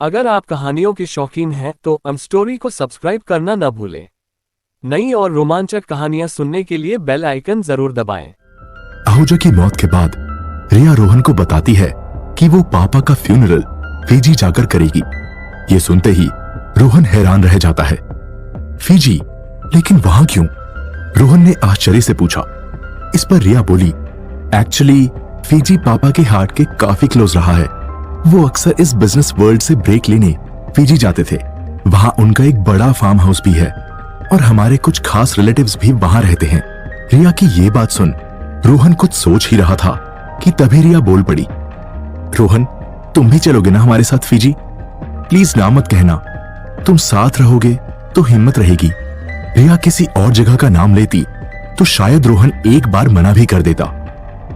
अगर आप कहानियों के शौकीन हैं तो स्टोरी को सब्सक्राइब करना न भूलें। नई और रोमांचक कहानियां सुनने के लिए बेल आइकन जरूर दबाएं। आहूजा की मौत के बाद रिया रोहन को बताती है कि वो पापा का फ्यूनरल फिजी जाकर करेगी। ये सुनते ही रोहन हैरान रह जाता है। फिजी? लेकिन वहां क्यों? रोहन ने आश्चर्य से पूछा। इस पर रिया बोली, एक्चुअली फिजी पापा के हार्ट के काफी क्लोज रहा है। वो अक्सर इस बिजनेस वर्ल्ड से ब्रेक लेने फिजी जाते थे। वहां उनका एक बड़ा फार्म हाउस भी है और हमारे कुछ खास रिलेटिव्स भी वहां रहते हैं। रिया की ये बात सुन रोहन कुछ सोच ही रहा था कि तभी रिया बोल पड़ी, रोहन तुम भी चलोगे ना हमारे साथ फिजी? प्लीज ना मत कहना, तुम साथ रहोगे तो हिम्मत रहेगी। रिया किसी और जगह का नाम लेती तो शायद रोहन एक बार मना भी कर देता,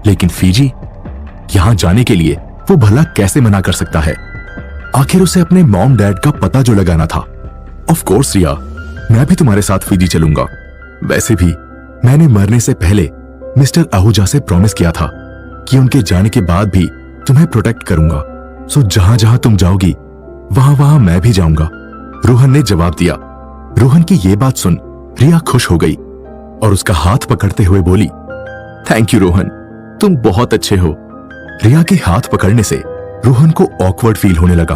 लेकिन फिजी यहां जाने के लिए वो भला कैसे मना कर सकता है? आखिर उसे अपने मॉम डैड का पता जो लगाना था। ऑफ कोर्स रिया, मैं भी तुम्हारे साथ फिजी चलूंगा। वैसे भी मैंने मरने से पहले मिस्टर आहूजा से प्रॉमिस किया था कि उनके जाने के बाद भी तुम्हें प्रोटेक्ट करूंगा। सो जहां जहां तुम जाओगी वहां वहां मैं भी जाऊंगा, रोहन ने जवाब दिया। रोहन की ये बात सुन रिया खुश हो गई और उसका हाथ पकड़ते हुए बोली, थैंक यू रोहन, तुम बहुत अच्छे हो। रिया के हाथ पकड़ने से रोहन को ऑकवर्ड फील होने लगा।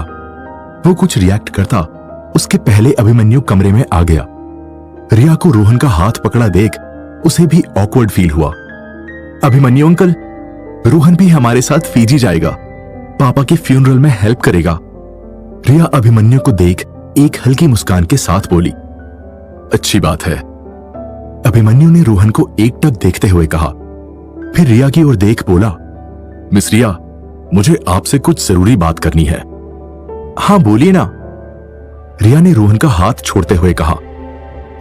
वो कुछ रिएक्ट करता उसके पहले अभिमन्यु कमरे में आ गया। रिया को रोहन का हाथ पकड़ा देख उसे भी ऑकवर्ड फील हुआ। अभिमन्यु अंकल, रोहन भी हमारे साथ फिजी जाएगा, पापा के फ्यूनरल में हेल्प करेगा। रिया अभिमन्यु को देख एक हल्की मुस्कान के साथ बोली, अच्छी बात है। अभिमन्यु ने रोहन को एकटक देखते हुए कहा, फिर रिया की ओर देख बोला, मिस रिया, मुझे आपसे कुछ जरूरी बात करनी है। हाँ बोलिए ना, रिया ने रोहन का हाथ छोड़ते हुए कहा।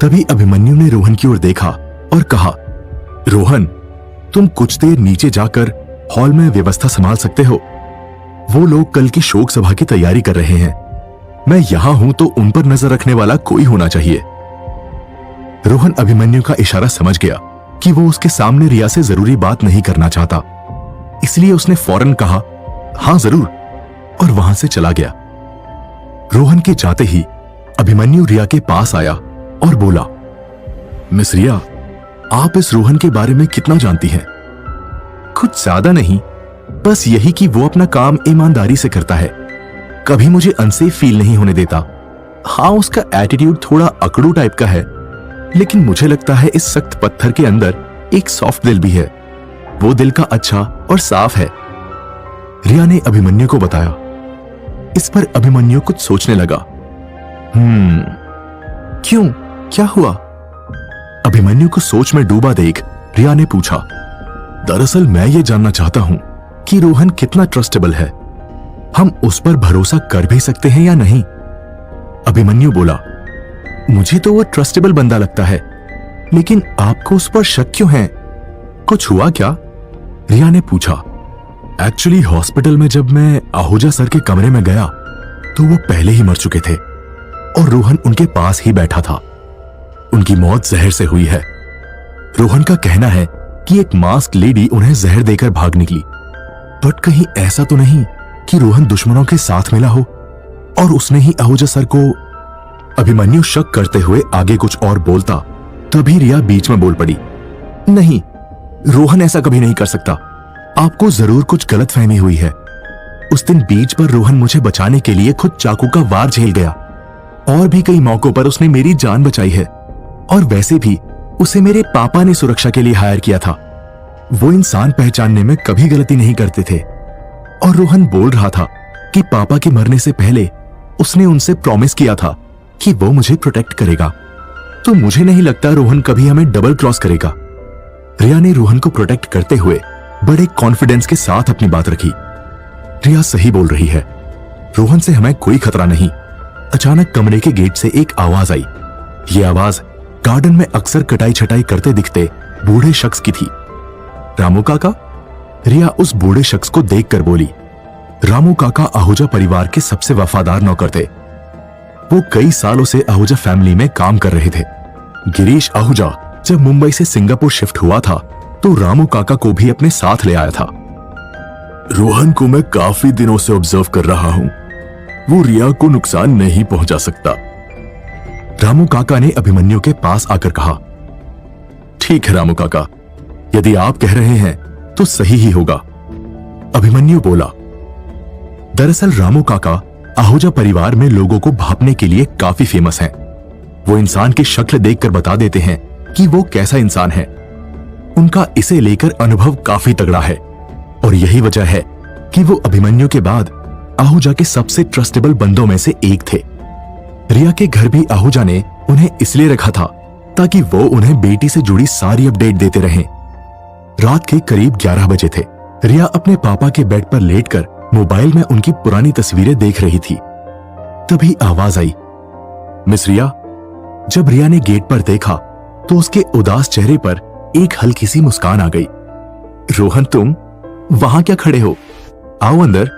तभी अभिमन्यु ने रोहन की ओर देखा और कहा, रोहन तुम कुछ देर नीचे जाकर हॉल में व्यवस्था संभाल सकते हो? वो लोग कल की शोक सभा की तैयारी कर रहे हैं। मैं यहां हूं तो उन पर नजर रखने वाला कोई होना चाहिए। रोहन अभिमन्यु का इशारा समझ गया कि वो उसके सामने रिया से जरूरी बात नहीं करना चाहता, इसलिए उसने फौरन कहा, हां जरूर, और वहां से चला गया। रोहन के जाते ही अभिमन्यु रिया के पास आया और बोला, मिस रिया, आप इस रोहन के बारे में कितना जानती हैं? कुछ ज्यादा नहीं, बस यही कि वो अपना काम ईमानदारी से करता है, कभी मुझे अनसेफ फील नहीं होने देता। हाँ, उसका एटीट्यूड थोड़ा अकड़ू टाइप का है, लेकिन मुझे लगता है इस सख्त पत्थर के अंदर एक सॉफ्ट दिल भी है। वो दिल का अच्छा और साफ है, रिया ने अभिमन्यु को बताया। इस पर अभिमन्यु कुछ सोचने लगा। क्यों, क्या हुआ? अभिमन्यु को सोच में डूबा देख रिया ने पूछा, दरअसल मैं ये जानना चाहता हूं कि रोहन कितना ट्रस्टेबल है। हम उस पर भरोसा कर भी सकते हैं या नहीं? अभिमन्यु बोला, मुझे तो वो ट्रस्टेबल बंदा लगता है, लेकिन आपको उस पर शक क्यों है? कुछ हुआ क्या? रिया ने पूछा। एक्चुअली हॉस्पिटल में जब मैं आहूजा सर के कमरे में गया तो वो पहले ही मर चुके थे और रोहन उनके पास ही बैठा था। उनकी मौत जहर से हुई है। रोहन का कहना है कि एक मास्क लेडी उन्हें जहर देकर भाग निकली, बट कहीं ऐसा तो नहीं कि रोहन दुश्मनों के साथ मिला हो और उसने ही आहूजा सर को? अभिमन्यु शक करते हुए आगे कुछ और बोलता, तभी रिया बीच में बोल पड़ी, नहीं, रोहन ऐसा कभी नहीं कर सकता। आपको जरूर कुछ गलतफहमी हुई है। उस दिन बीच पर रोहन मुझे बचाने के लिए खुद चाकू का वार झेल गया और भी कई मौकों पर उसने मेरी जान बचाई है, और वैसे भी उसे मेरे पापा ने सुरक्षा के लिए हायर किया था। वो इंसान पहचानने में कभी गलती नहीं करते थे, और रोहन बोल रहा था कि पापा के मरने से पहले उसने उनसे प्रॉमिस किया था कि वो मुझे प्रोटेक्ट करेगा, तो मुझे नहीं लगता रोहन कभी हमें डबल क्रॉस करेगा। रिया ने रोहन को प्रोटेक्ट करते हुए बड़े कॉन्फिडेंस के साथ अपनी बात रखी। रिया सही बोल रही है, रोहन से हमें कोई खतरा नहीं। अचानक कमरे के गेट से एक आवाज आई। ये आवाज गार्डन में अक्सर कटाई छटाई करते दिखते बूढ़े शख्स की थी। रामू काका? रिया उस बूढ़े शख्स को देखकर बोली। रामू काका आहूजा परिवार के सबसे वफादार नौकर थे। वो कई सालों से आहूजा फैमिली में काम कर रहे थे। गिरीश आहूजा जब मुंबई से सिंगापुर शिफ्ट हुआ था तो रामू काका को भी अपने साथ ले आया था। रोहन को मैं काफी दिनों से ऑब्जर्व कर रहा हूं। वो रिया को नुकसान नहीं पहुंचा सकता। रामू काका ने अभिमन्यु के पास आकर कहा, ठीक है रामू काका, यदि आप कह रहे हैं तो सही ही होगा। अभिमन्यु बोला, दरअसल रामू काका आहूजा परिवार में लोगों को भांपने के लिए काफी फेमस हैं। वो इंसान की शक्ल देखकर बता देते हैं कि वो कैसा इंसान है। उनका इसे लेकर अनुभव काफी तगड़ा है और यही वजह है कि वो अभिमन्यु के बाद आहूजा के सबसे ट्रस्टेबल बंदों में से एक थे। रिया के घर भी आहूजा ने उन्हें इसलिए रखा था ताकि वो उन्हें बेटी से जुड़ी सारी अपडेट देते रहें। रात के करीब 11 बजे थे। रिया अपने पापा के बेड पर लेटकर मोबाइल में उनकी पुरानी तस्वीरें देख रही थी। तभी आवाज आई, मिस रिया। जब रिया ने गेट पर देखा तो उसके उदास चेहरे पर एक हल्की सी मुस्कान आ गई। रोहन, तुम वहां क्या खड़े हो? आओ अंदर।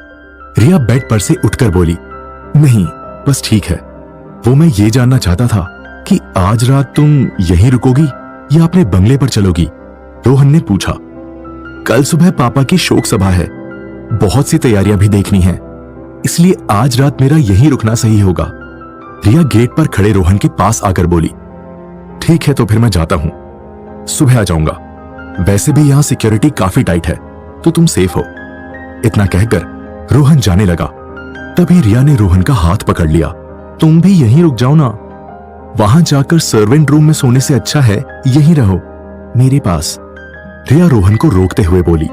रिया बेड पर से उठकर बोली, नहीं बस ठीक है। वो मैं ये जानना चाहता था कि आज रात तुम यहीं रुकोगी या अपने बंगले पर चलोगी? रोहन ने पूछा। कल सुबह पापा की शोक सभा है, बहुत सी तैयारियां भी देखनी है, इसलिए आज रात मेरा यहीं रुकना सही होगा। रिया गेट पर खड़े रोहन के पास आकर बोली, ठीक है तो फिर मैं जाता हूं, सुबह आ जाऊंगा। वैसे भी यहां सिक्योरिटी काफी टाइट है तो तुम सेफ हो। इतना कहकर रोहन जाने लगा। तभी रिया ने रोहन का हाथ पकड़ लिया। तुम भी यहीं रुक जाओ ना, वहां जाकर सर्वेंट रूम में सोने से अच्छा है यहीं रहो मेरे पास। रिया रोहन को रोकते हुए बोली।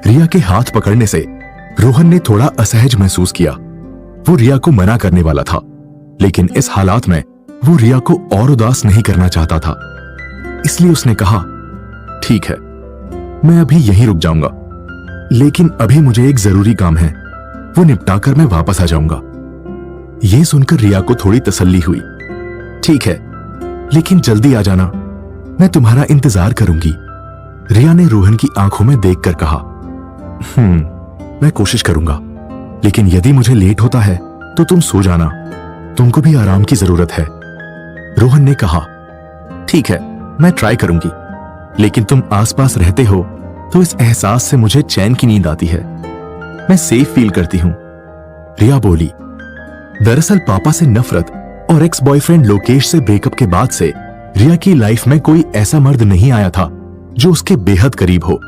रिया के हाथ पकड़ने से रोहन ने थोड़ा असहज महसूस किया। वो रिया को मना करने वाला था, लेकिन इस हालात में वो रिया को और उदास नहीं करना चाहता था, इसलिए उसने कहा, ठीक है मैं अभी यहीं रुक जाऊंगा, लेकिन अभी मुझे एक जरूरी काम है, वो निपटाकर मैं वापस आ जाऊंगा। यह सुनकर रिया को थोड़ी तसल्ली हुई। ठीक है, लेकिन जल्दी आ जाना, मैं तुम्हारा इंतजार करूंगी। रिया ने रोहन की आंखों में देखकर कहा, मैं कोशिश करूंगा, लेकिन यदि मुझे लेट होता है तो तुम सो जाना, तुमको भी आराम की जरूरत है। रोहन ने कहा, ठीक है मैं ट्राई करूंगी, लेकिन तुम आसपास रहते हो तो इस एहसास से मुझे चैन की नींद आती है, मैं सेफ फील करती हूं। रिया बोली। दरअसल पापा से नफरत और एक्स बॉयफ्रेंड लोकेश से ब्रेकअप के बाद से रिया की लाइफ में कोई ऐसा मर्द नहीं आया था जो उसके बेहद करीब हो।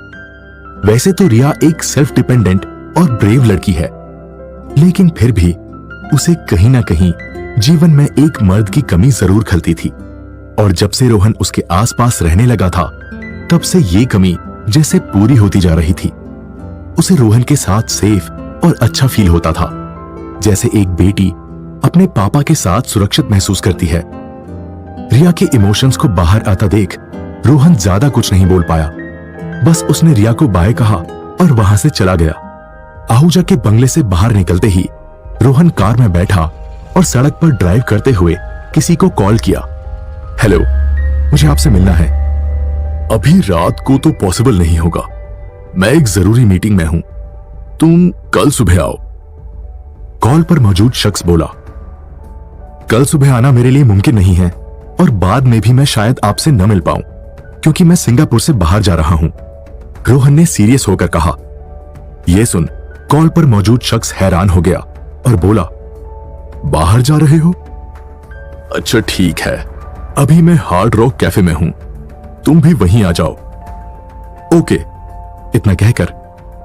वैसे तो रिया एक सेल्फ डिपेंडेंट और ब्रेव लड़की है, लेकिन फिर भी उसे कहीं ना कहीं जीवन में एक मर्द की कमी जरूर खलती थी, और जब से रोहन उसके आसपास रहने लगा था तब से ये कमी जैसे पूरी होती जा रही थी। उसे रोहन के साथ सेफ और अच्छा फील होता था, जैसे एक बेटी अपने पापा के साथ सुरक्षित महसूस करती है। रिया के इमोशंस को बाहर आता देख रोहन ज्यादा कुछ नहीं बोल पाया, बस उसने रिया को बाय कहा और वहां से चला गया। आहूजा के बंगले से बाहर निकलते ही रोहन कार में बैठा और सड़क पर ड्राइव करते हुए किसी को कॉल किया। हेलो, मुझे आपसे मिलना है। अभी रात को तो पॉसिबल नहीं होगा, मैं एक जरूरी मीटिंग में हूं, तुम कल सुबह आओ। कॉल पर मौजूद शख्स बोला, कल सुबह आना मेरे लिए मुमकिन नहीं है और बाद में भी मैं शायद आपसे न मिल पाऊं, क्योंकि मैं सिंगापुर से बाहर जा रहा हूं। रोहन ने सीरियस होकर कहा। यह सुन कॉल पर मौजूद शख्स हैरान हो गया और बोला, बाहर जा रहे हो? अच्छा ठीक है, अभी मैं हार्ड रॉक कैफे में हूं, तुम भी वहीं आ जाओ। ओके। इतना कहकर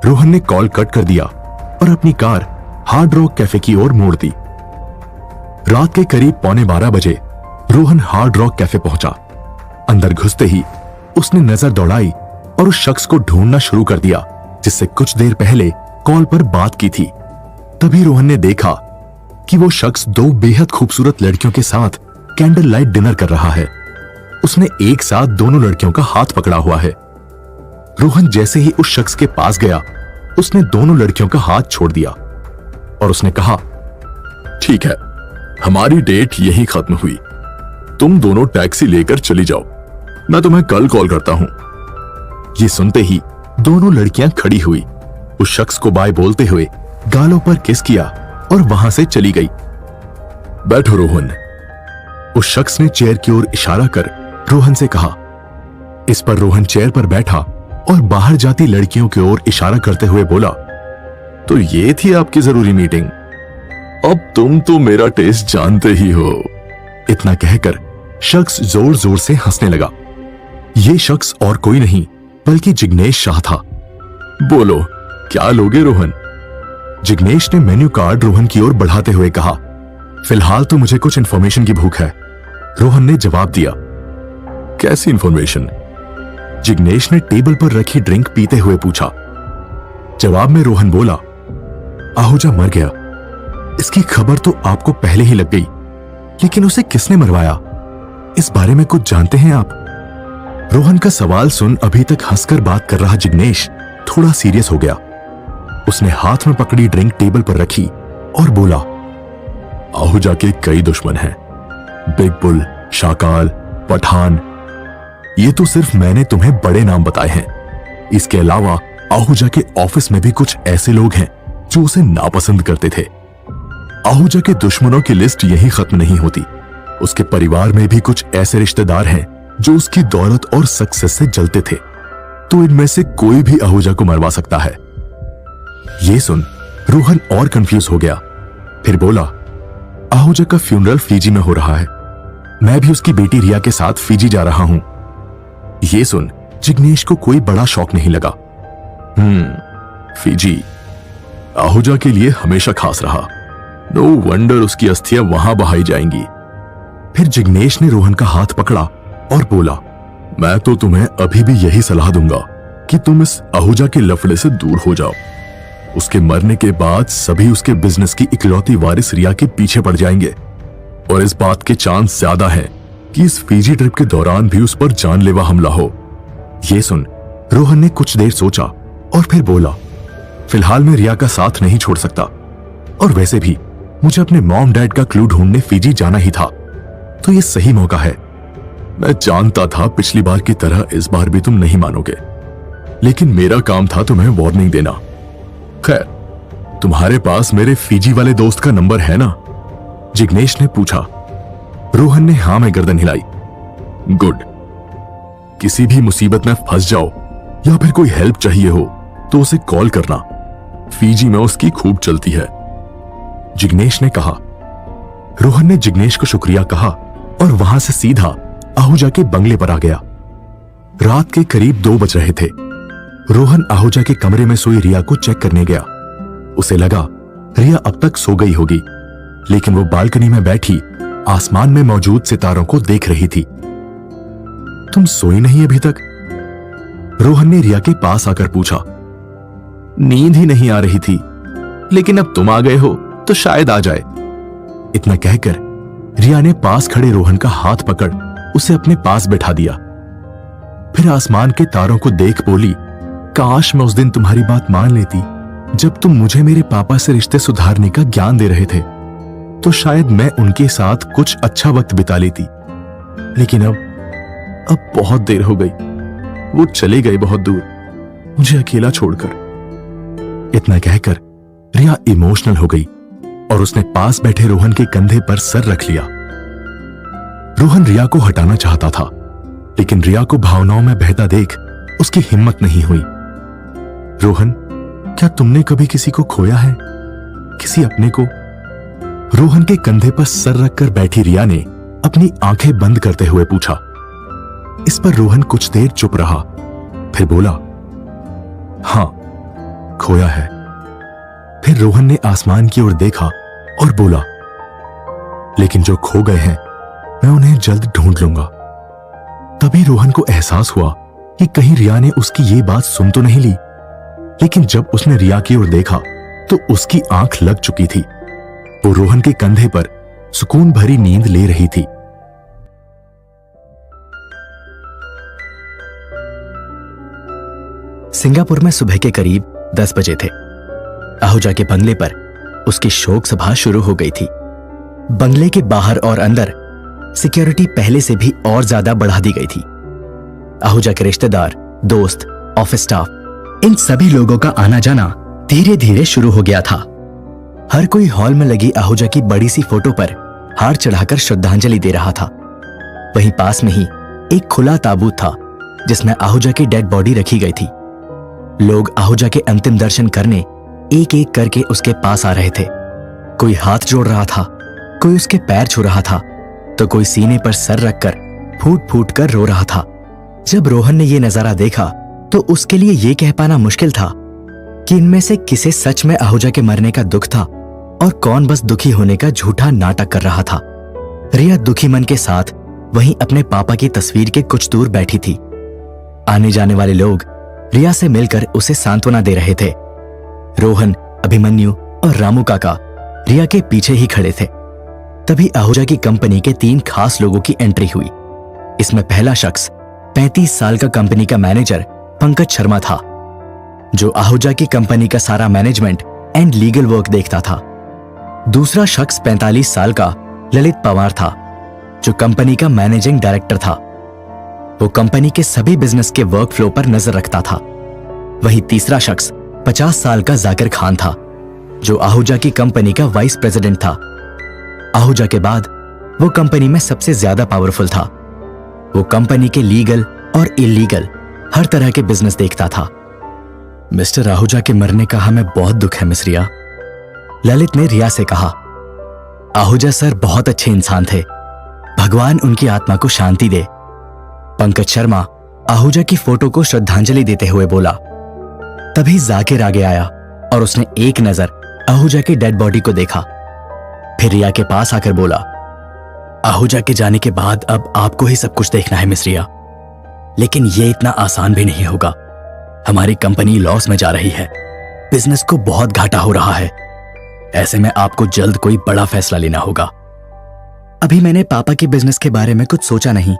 रोहन ने कॉल कट कर दिया और अपनी कार हार्ड रॉक कैफे की ओर मोड़ दी। रात के करीब 11:15 बजे रोहन हार्ड रॉक कैफे पहुंचा। अंदर घुसते ही उसने नजर दौड़ाई और उस शख्स को ढूंढना शुरू कर दिया जिससे कुछ देर पहले कॉल पर बात की थी। तभी रोहन ने देखा कि वो शख्स दो बेहद खूबसूरत लड़कियों के साथ कैंडल लाइट डिनर कर रहा है। उसने एक साथ दोनों लड़कियों का हाथ पकड़ा हुआ है। रोहन जैसे ही उस शख्स के पास गया, उसने दोनों लड़कियों का हाथ छोड़ दिया और उसने कहा, ठीक है, हमारी डेट यहीं खत्म हुई, तुम दोनों टैक्सी लेकर चली जाओ, मैं तुम्हें कल कॉल करता हूं। ये सुनते ही दोनों लड़कियां खड़ी हुई, उस शख्स को बाय बोलते हुए गालों पर किस किया और वहां से चली गई। बैठो रोहन। उस शख्स ने चेयर की ओर इशारा कर रोहन से कहा। इस पर रोहन चेयर पर बैठा और बाहर जाती लड़कियों की ओर इशारा करते हुए बोला, तो ये थी आपकी जरूरी मीटिंग? अब तुम तो मेरा टेस्ट जानते ही हो। इतना कहकर शख्स जोर जोर से हंसने लगा। ये शख्स और कोई नहीं बल्कि जिग्नेश शाह था। बोलो क्या लोगे रोहन? जिग्नेश ने मेन्यू कार्ड रोहन की ओर बढ़ाते हुए कहा। फिलहाल तो मुझे कुछ इंफॉर्मेशन की भूख है, रोहन ने जवाब दिया। कैसी इंफॉर्मेशन? जिग्नेश ने टेबल पर रखी ड्रिंक पीते हुए पूछा। जवाब में रोहन बोला, आहूजा मर गया। इसकी खबर तो आपको पहले ही लग गई, लेकिन उसे किसने मरवाया, इस बारे में कुछ जानते हैं आप? रोहन का सवाल सुन अभी तक हंसकर बात कर रहा जिग्नेश थोड़ा सीरियस हो गया। उसने हाथ में पकड़ी ड्रिंक टेबल पर रखी और बोला, आहूजा के कई दुश्मन हैं, बिग बुल, शाकाल, पठान। ये तो सिर्फ मैंने तुम्हें बड़े नाम बताए हैं। इसके अलावा आहूजा के ऑफिस में भी कुछ ऐसे लोग हैं जो उसे नापसंद करते थे। आहूजा के दुश्मनों की लिस्ट यही खत्म नहीं होती। उसके परिवार में भी कुछ ऐसे रिश्तेदार हैं जो उसकी दौलत और सक्सेस से जलते थे। तो इनमें से कोई भी आहूजा को मरवा सकता है। ये सुन रोहन और कंफ्यूज हो गया। फिर बोला, आहूजा का फ्यूनरल फीजी में हो रहा है। मैं भी उसकी बेटी रिया के साथ फीजी जा रहा हूं। ये सुन जिग्नेश को कोई बड़ा शौक नहीं लगा। फीजी आहूजा के लिए हमेशा खास रहा। नो वंडर उसकी अस्थियां वहां बहाई जाएंगी। फिर जिग्नेश ने रोहन का हाथ पकड़ा और बोला, मैं तो तुम्हें अभी भी यही सलाह दूंगा कि तुम इस आहूजा के लफड़े से दूर हो जाओ। उसके मरने के बाद सभी उसके बिजनेस की इकलौती वारिस रिया के पीछे पड़ जाएंगे और इस बात के चांस ज्यादा है कि इस फीजी ट्रिप के दौरान भी उस पर जानलेवा हमला हो। ये सुन रोहन ने कुछ देर सोचा और फिर बोला, फिलहाल मैं रिया का साथ नहीं छोड़ सकता, और वैसे भी मुझे अपने मॉम डैड का क्लू ढूंढने फीजी जाना ही था, तो ये सही मौका है। मैं जानता था पिछली बार की तरह इस बार भी तुम नहीं मानोगे, लेकिन मेरा काम था तुम्हें वार्निंग देना। खैर, तुम्हारे पास मेरे फीजी वाले दोस्त का नंबर है ना? जिग्नेश ने पूछा। रोहन ने हां में गर्दन हिलाई। गुड। किसी भी मुसीबत में फंस जाओ या फिर कोई हेल्प चाहिए हो तो उसे कॉल करना। फीजी में उसकी खूब चलती है, जिग्नेश ने कहा। रोहन ने जिग्नेश को शुक्रिया कहा और वहां से सीधा आहूजा के बंगले पर आ गया। रात के करीब 2 बज रहे थे। रोहन आहूजा के कमरे में सोई रिया को चेक करने गया। उसे लगा रिया अब तक सो गई होगी, लेकिन वो बालकनी में बैठी आसमान में मौजूद सितारों को देख रही थी। तुम सोई नहीं अभी तक? रोहन ने रिया के पास आकर पूछा। नींद ही नहीं आ रही थी, लेकिन अब तुम आ गए हो तो शायद आ जाए। इतना कहकर रिया ने पास खड़े रोहन का हाथ पकड़ उसे अपने पास बैठा दिया। फिर आसमान के तारों को देख बोली, काश मैं उस दिन तुम्हारी बात मान लेती जब तुम मुझे मेरे पापा से रिश्ते सुधारने का ज्ञान दे रहे थे, तो शायद मैं उनके साथ कुछ अच्छा वक्त बिता लेती। लेकिन अब बहुत देर हो गई। वो चले गए बहुत दूर, मुझे अकेला छोड़कर। इतना कहकर रिया इमोशनल हो गई और उसने पास बैठे रोहन के कंधे पर सर रख लिया। रोहन रिया को हटाना चाहता था, लेकिन रिया को भावनाओं में बहता देख उसकी हिम्मत नहीं हुई। रोहन, क्या तुमने कभी किसी को खोया है, किसी अपने को? रोहन के कंधे पर सर रखकर बैठी रिया ने अपनी आंखें बंद करते हुए पूछा। इस पर रोहन कुछ देर चुप रहा, फिर बोला, हां, खोया है। फिर रोहन ने आसमान की ओर देखा और बोला, लेकिन जो खो गए हैं मैं उन्हें जल्द ढूंढ लूंगा। तभी रोहन को एहसास हुआ कि कहीं रिया ने उसकी ये बात सुन तो नहीं ली, लेकिन जब उसने रिया की ओर देखा तो उसकी आंख लग चुकी थी। वो रोहन के कंधे पर सुकून भरी नींद ले रही थी। सिंगापुर में सुबह के करीब 10 बजे थे। आहूजा के बंगले पर उसकी शोक सभा शुरू हो गई थी। बंगले के बाहर और अंदर सिक्योरिटी पहले से भी और ज्यादा बढ़ा दी गई थी। आहूजा के रिश्तेदार, दोस्त, ऑफिस स्टाफ, इन सभी लोगों का आना जाना धीरे धीरे शुरू हो गया था। हर कोई हॉल में लगी आहूजा की बड़ी सी फोटो पर हार चढ़ाकर श्रद्धांजलि दे रहा था। वहीं पास में ही एक खुला ताबूत था जिसमें आहूजा की डेड बॉडी रखी गई थी। लोग आहूजा के अंतिम दर्शन करने एक एक करके उसके पास आ रहे थे। कोई हाथ जोड़ रहा था, कोई उसके पैर छू रहा था, तो कोई सीने पर सर रखकर फूट फूट कर रो रहा था। जब रोहन ने यह नजारा देखा तो उसके लिए यह कह पाना मुश्किल था कि इनमें से किसे सच में आहूजा के मरने का दुख था और कौन बस दुखी होने का झूठा नाटक कर रहा था। रिया दुखी मन के साथ वहीं अपने पापा की तस्वीर के कुछ दूर बैठी थी। आने जाने वाले लोग रिया से मिलकर उसे सांत्वना दे रहे थे। रोहन, अभिमन्यु और रामू काका रिया के पीछे ही खड़े थे। तभी आहूजा की कंपनी के 3 खास लोगों की एंट्री हुई। इसमें पहला शख्स 35 साल का कंपनी का मैनेजर पंकज शर्मा था, जो आहूजा की कंपनी का सारा मैनेजमेंट एंड लीगल वर्क देखता था। दूसरा शख्स 45 साल का ललित पवार था, जो कंपनी का मैनेजिंग डायरेक्टर था। वो कंपनी के सभी बिजनेस के वर्क फ्लो पर नजर रखता था। वहीं तीसरा शख्स 50 साल का जाकिर खान था, जो आहूजा की कंपनी का वाइस प्रेसिडेंट था। आहूजा के बाद वो कंपनी में सबसे ज्यादा पावरफुल था। वो कंपनी के लीगल और इलीगल हर तरह के बिजनेस देखता था। मिस्टर आहूजा के मरने का हमें बहुत दुख है मिस रिया, ललित ने रिया से कहा। आहूजा सर बहुत अच्छे इंसान थे, भगवान उनकी आत्मा को शांति दे। पंकज शर्मा आहूजा की फोटो को श्रद्धांजलि देते हुए बोला। तभी जाकिर आगे आया और उसने एक नजर आहूजा की डेड बॉडी को देखा। फिर रिया के पास आकर बोला, आहूजा के जाने के बाद अब आपको ही सब कुछ देखना है मिस रिया, लेकिन ये इतना आसान भी नहीं होगा। हमारी कंपनी लॉस में जा रही है, बिजनेस को बहुत घाटा हो रहा है। ऐसे में आपको जल्द कोई बड़ा फैसला लेना होगा। अभी मैंने पापा के बिजनेस के बारे में कुछ सोचा नहीं।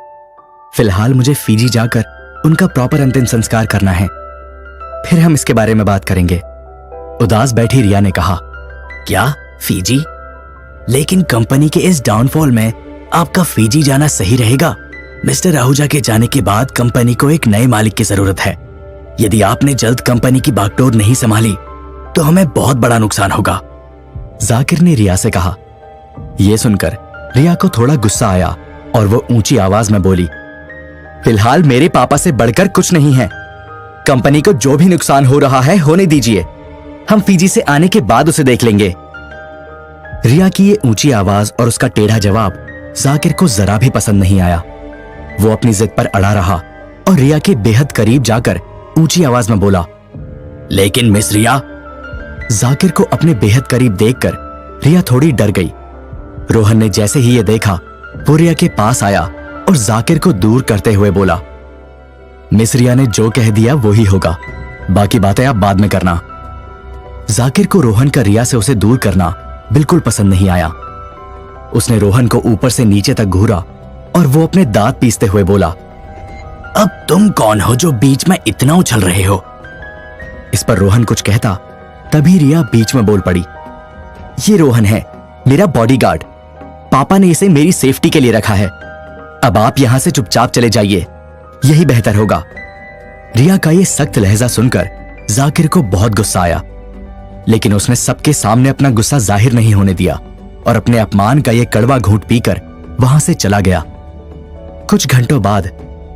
फिलहाल मुझे फीजी जाकर उनका प्रॉपर अंतिम संस्कार करना है, फिर हम इसके बारे में बात करेंगे। उदास बैठी रिया ने कहा, क्या फीजी? लेकिन कंपनी के इस डाउनफॉल में आपका फीजी जाना सही रहेगा। मिस्टर आहूजा के जाने के बाद कंपनी को एक नए मालिक की जरूरत है। यदि आपने जल्द कंपनी की बागडोर नहीं संभाली तो हमें बहुत बड़ा नुकसान होगा, जाकिर ने रिया से कहा। यह सुनकर रिया को थोड़ा गुस्सा आया और वो ऊंची आवाज में बोली, फिलहाल मेरे पापा से बढ़कर कुछ नहीं है। कंपनी को जो भी नुकसान हो रहा है होने दीजिए, हम फीजी से आने के बाद उसे देख लेंगे। रिया की ये ऊंची आवाज और उसका टेढ़ा जवाब जाकिर को जरा भी पसंद नहीं आया। वो अपनी जिद पर अड़ा रहा और रिया के बेहद करीब जाकर ऊंची आवाज में बोला, लेकिन मिस रिया। जाकिर को अपने बेहद करीब देखकर रिया थोड़ी डर गई। रोहन ने जैसे ही ये देखा वो रिया के पास आया और जाकिर को दूर करते हुए बोला, मिस रिया ने जो कह दिया वो ही होगा, बाकी बातें आप बाद में करना। जाकिर को रोहन का रिया से उसे दूर करना बिल्कुल पसंद नहीं आया। उसने रोहन को ऊपर से नीचे तक घूरा और वो अपने दांत पीसते हुए बोला, अब तुम कौन हो जो बीच में इतना उछल रहे हो? इस पर रोहन कुछ कहता, तभी रिया बीच में बोल पड़ी, ये रोहन है, मेरा बॉडीगार्ड। पापा ने इसे मेरी सेफ्टी के लिए रखा है। अब आप यहां से चुपचाप चले जाइए, यही बेहतर होगा। रिया का ये सख्त लहजा सुनकर जाकिर को बहुत गुस्सा आया, लेकिन उसने सबके सामने अपना गुस्सा जाहिर नहीं होने दिया और अपने अपमान का ये कड़वा घूंट पीकर वहां से चला गया। कुछ घंटों बाद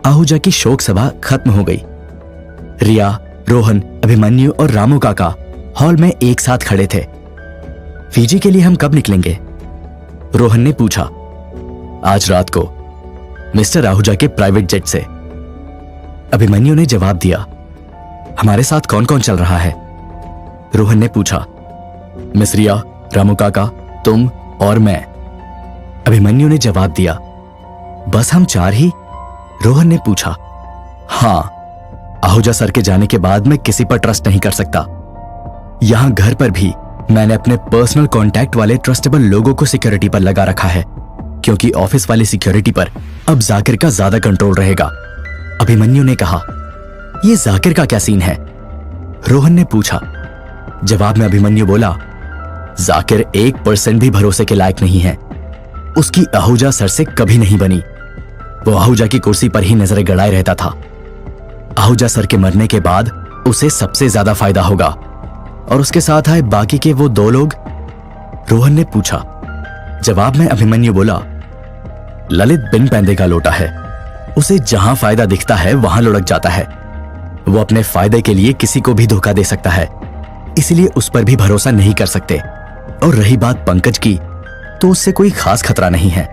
आहूजा की शोक सभा खत्म हो गई। रिया, रोहन, अभिमन्यु और रामू काका हॉल में एक साथ खड़े थे। फीजी के लिए हम कब निकलेंगे? रोहन ने पूछा। आज रात को, मिस्टर आहूजा के प्राइवेट जेट से। अभिमन्यु ने जवाब दिया। हमारे साथ कौन कौन चल रहा है? रोहन ने पूछा। मिस रिया, रामू काका, तुम और मैं। अभिमन्यु ने जवाब दिया। बस हम 4 ही? रोहन ने पूछा। हां, आहूजा सर के जाने के बाद मैं किसी पर ट्रस्ट नहीं कर सकता। यहां घर पर भी मैंने अपने पर्सनल कांटेक्ट वाले ट्रस्टेबल लोगों को सिक्योरिटी पर लगा रखा है, क्योंकि ऑफिस वाली सिक्योरिटी पर अब जाकिर का ज्यादा कंट्रोल रहेगा। अभिमन्यु ने कहा। यह जाकिर का क्या सीन है? रोहन ने पूछा। जवाब में अभिमन्यु बोला, जाकिर 1% भी भरोसे के लायक नहीं है। उसकी आहूजा सर से कभी नहीं बनी। वो आहूजा की कुर्सी पर ही नजरें गड़ाए रहता था। आहूजा सर के मरने के बाद उसे सबसे ज्यादा फायदा होगा, और उसके साथ आए बाकी के वो 2 लोग? रोहन ने पूछा। जवाब में अभिमन्यु बोला, ललित बिन पैंदे का लोटा है, उसे जहां फायदा दिखता है वहां लुढ़क जाता है। वो अपने फायदे के लिए किसी को भी धोखा दे सकता है, इसलिए उस पर भी भरोसा नहीं कर सकते। और रही बात पंकज की, तो उससे कोई खास खतरा नहीं है।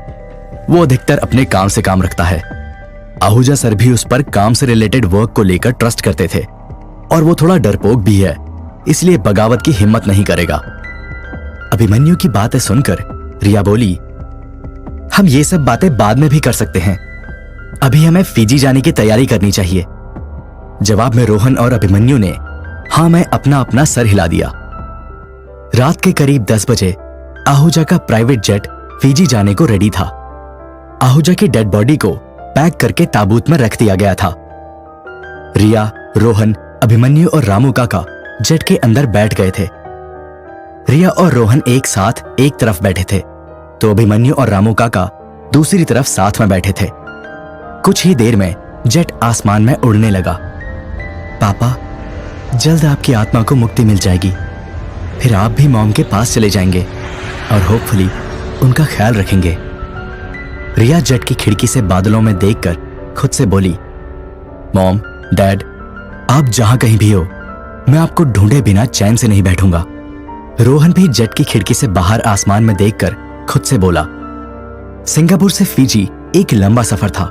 वो अधिकतर अपने काम से काम रखता है। आहूजा सर भी उस पर काम से रिलेटेड वर्क को लेकर ट्रस्ट करते थे, और वो थोड़ा डरपोक भी है, इसलिए बगावत की हिम्मत नहीं करेगा। अभिमन्यु की बातें सुनकर रिया बोली, हम ये सब बातें बाद में भी कर सकते हैं, अभी हमें फिजी जाने की तैयारी करनी चाहिए। जवाब में रोहन और अभिमन्यु ने हाँ मैं अपना अपना सर हिला दिया। रात के करीब 10 बजे आहूजा का प्राइवेट जेट फिजी जाने को रेडी था। आहूजा की डेड बॉडी को पैक करके ताबूत में रख दिया गया था। रिया, रोहन, अभिमन्यु और रामू काका जेट के अंदर बैठ गए थे। रिया और रोहन एक साथ एक तरफ बैठे थे, तो अभिमन्यु और रामू काका दूसरी तरफ साथ में बैठे थे। कुछ ही देर में जेट आसमान में उड़ने लगा। पापा, जल्द आपकी आत्मा को मुक्ति मिल जाएगी, फिर आप भी मॉम के पास चले जाएंगे और होपफुली उनका ख्याल रखेंगे। रिया जेट की खिड़की से बादलों में देखकर खुद से बोली, मॉम, डैड, आप जहां कहीं भी हो, मैं आपको ढूंढे बिना चैन से नहीं बैठूंगा। रोहन भी जेट की खिड़की से बाहर आसमान में देखकर खुद से बोला। सिंगापुर से फिजी एक लंबा सफर था।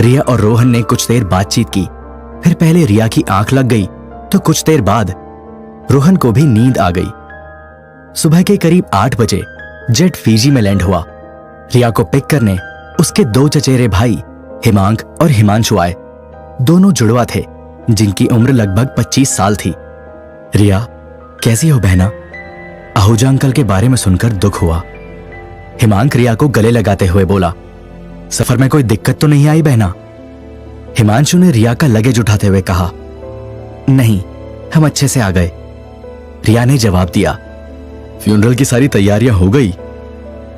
रिया और रोहन ने कुछ देर बातचीत की, फिर पहले रिया की आंख लग गई तो कुछ देर बाद रोहन को भी नींद आ गई। सुबह के करीब 8 बजे जेट फिजी में लैंड हुआ। रिया को पिक करने उसके 2 चचेरे भाई हिमांक और हिमांशु आए। दोनों जुड़वा थे जिनकी उम्र लगभग 25 साल थी। रिया, कैसी हो बहना? आहूजा अंकल के बारे में सुनकर दुख हुआ। हिमांक रिया को गले लगाते हुए बोला, सफर में कोई दिक्कत तो नहीं आई बहना? हिमांशु ने रिया का लगेज उठाते हुए कहा, नहीं, हम अच्छे से आ गए। रिया ने जवाब दिया। फ्यूनरल की सारी तैयारियां हो गई?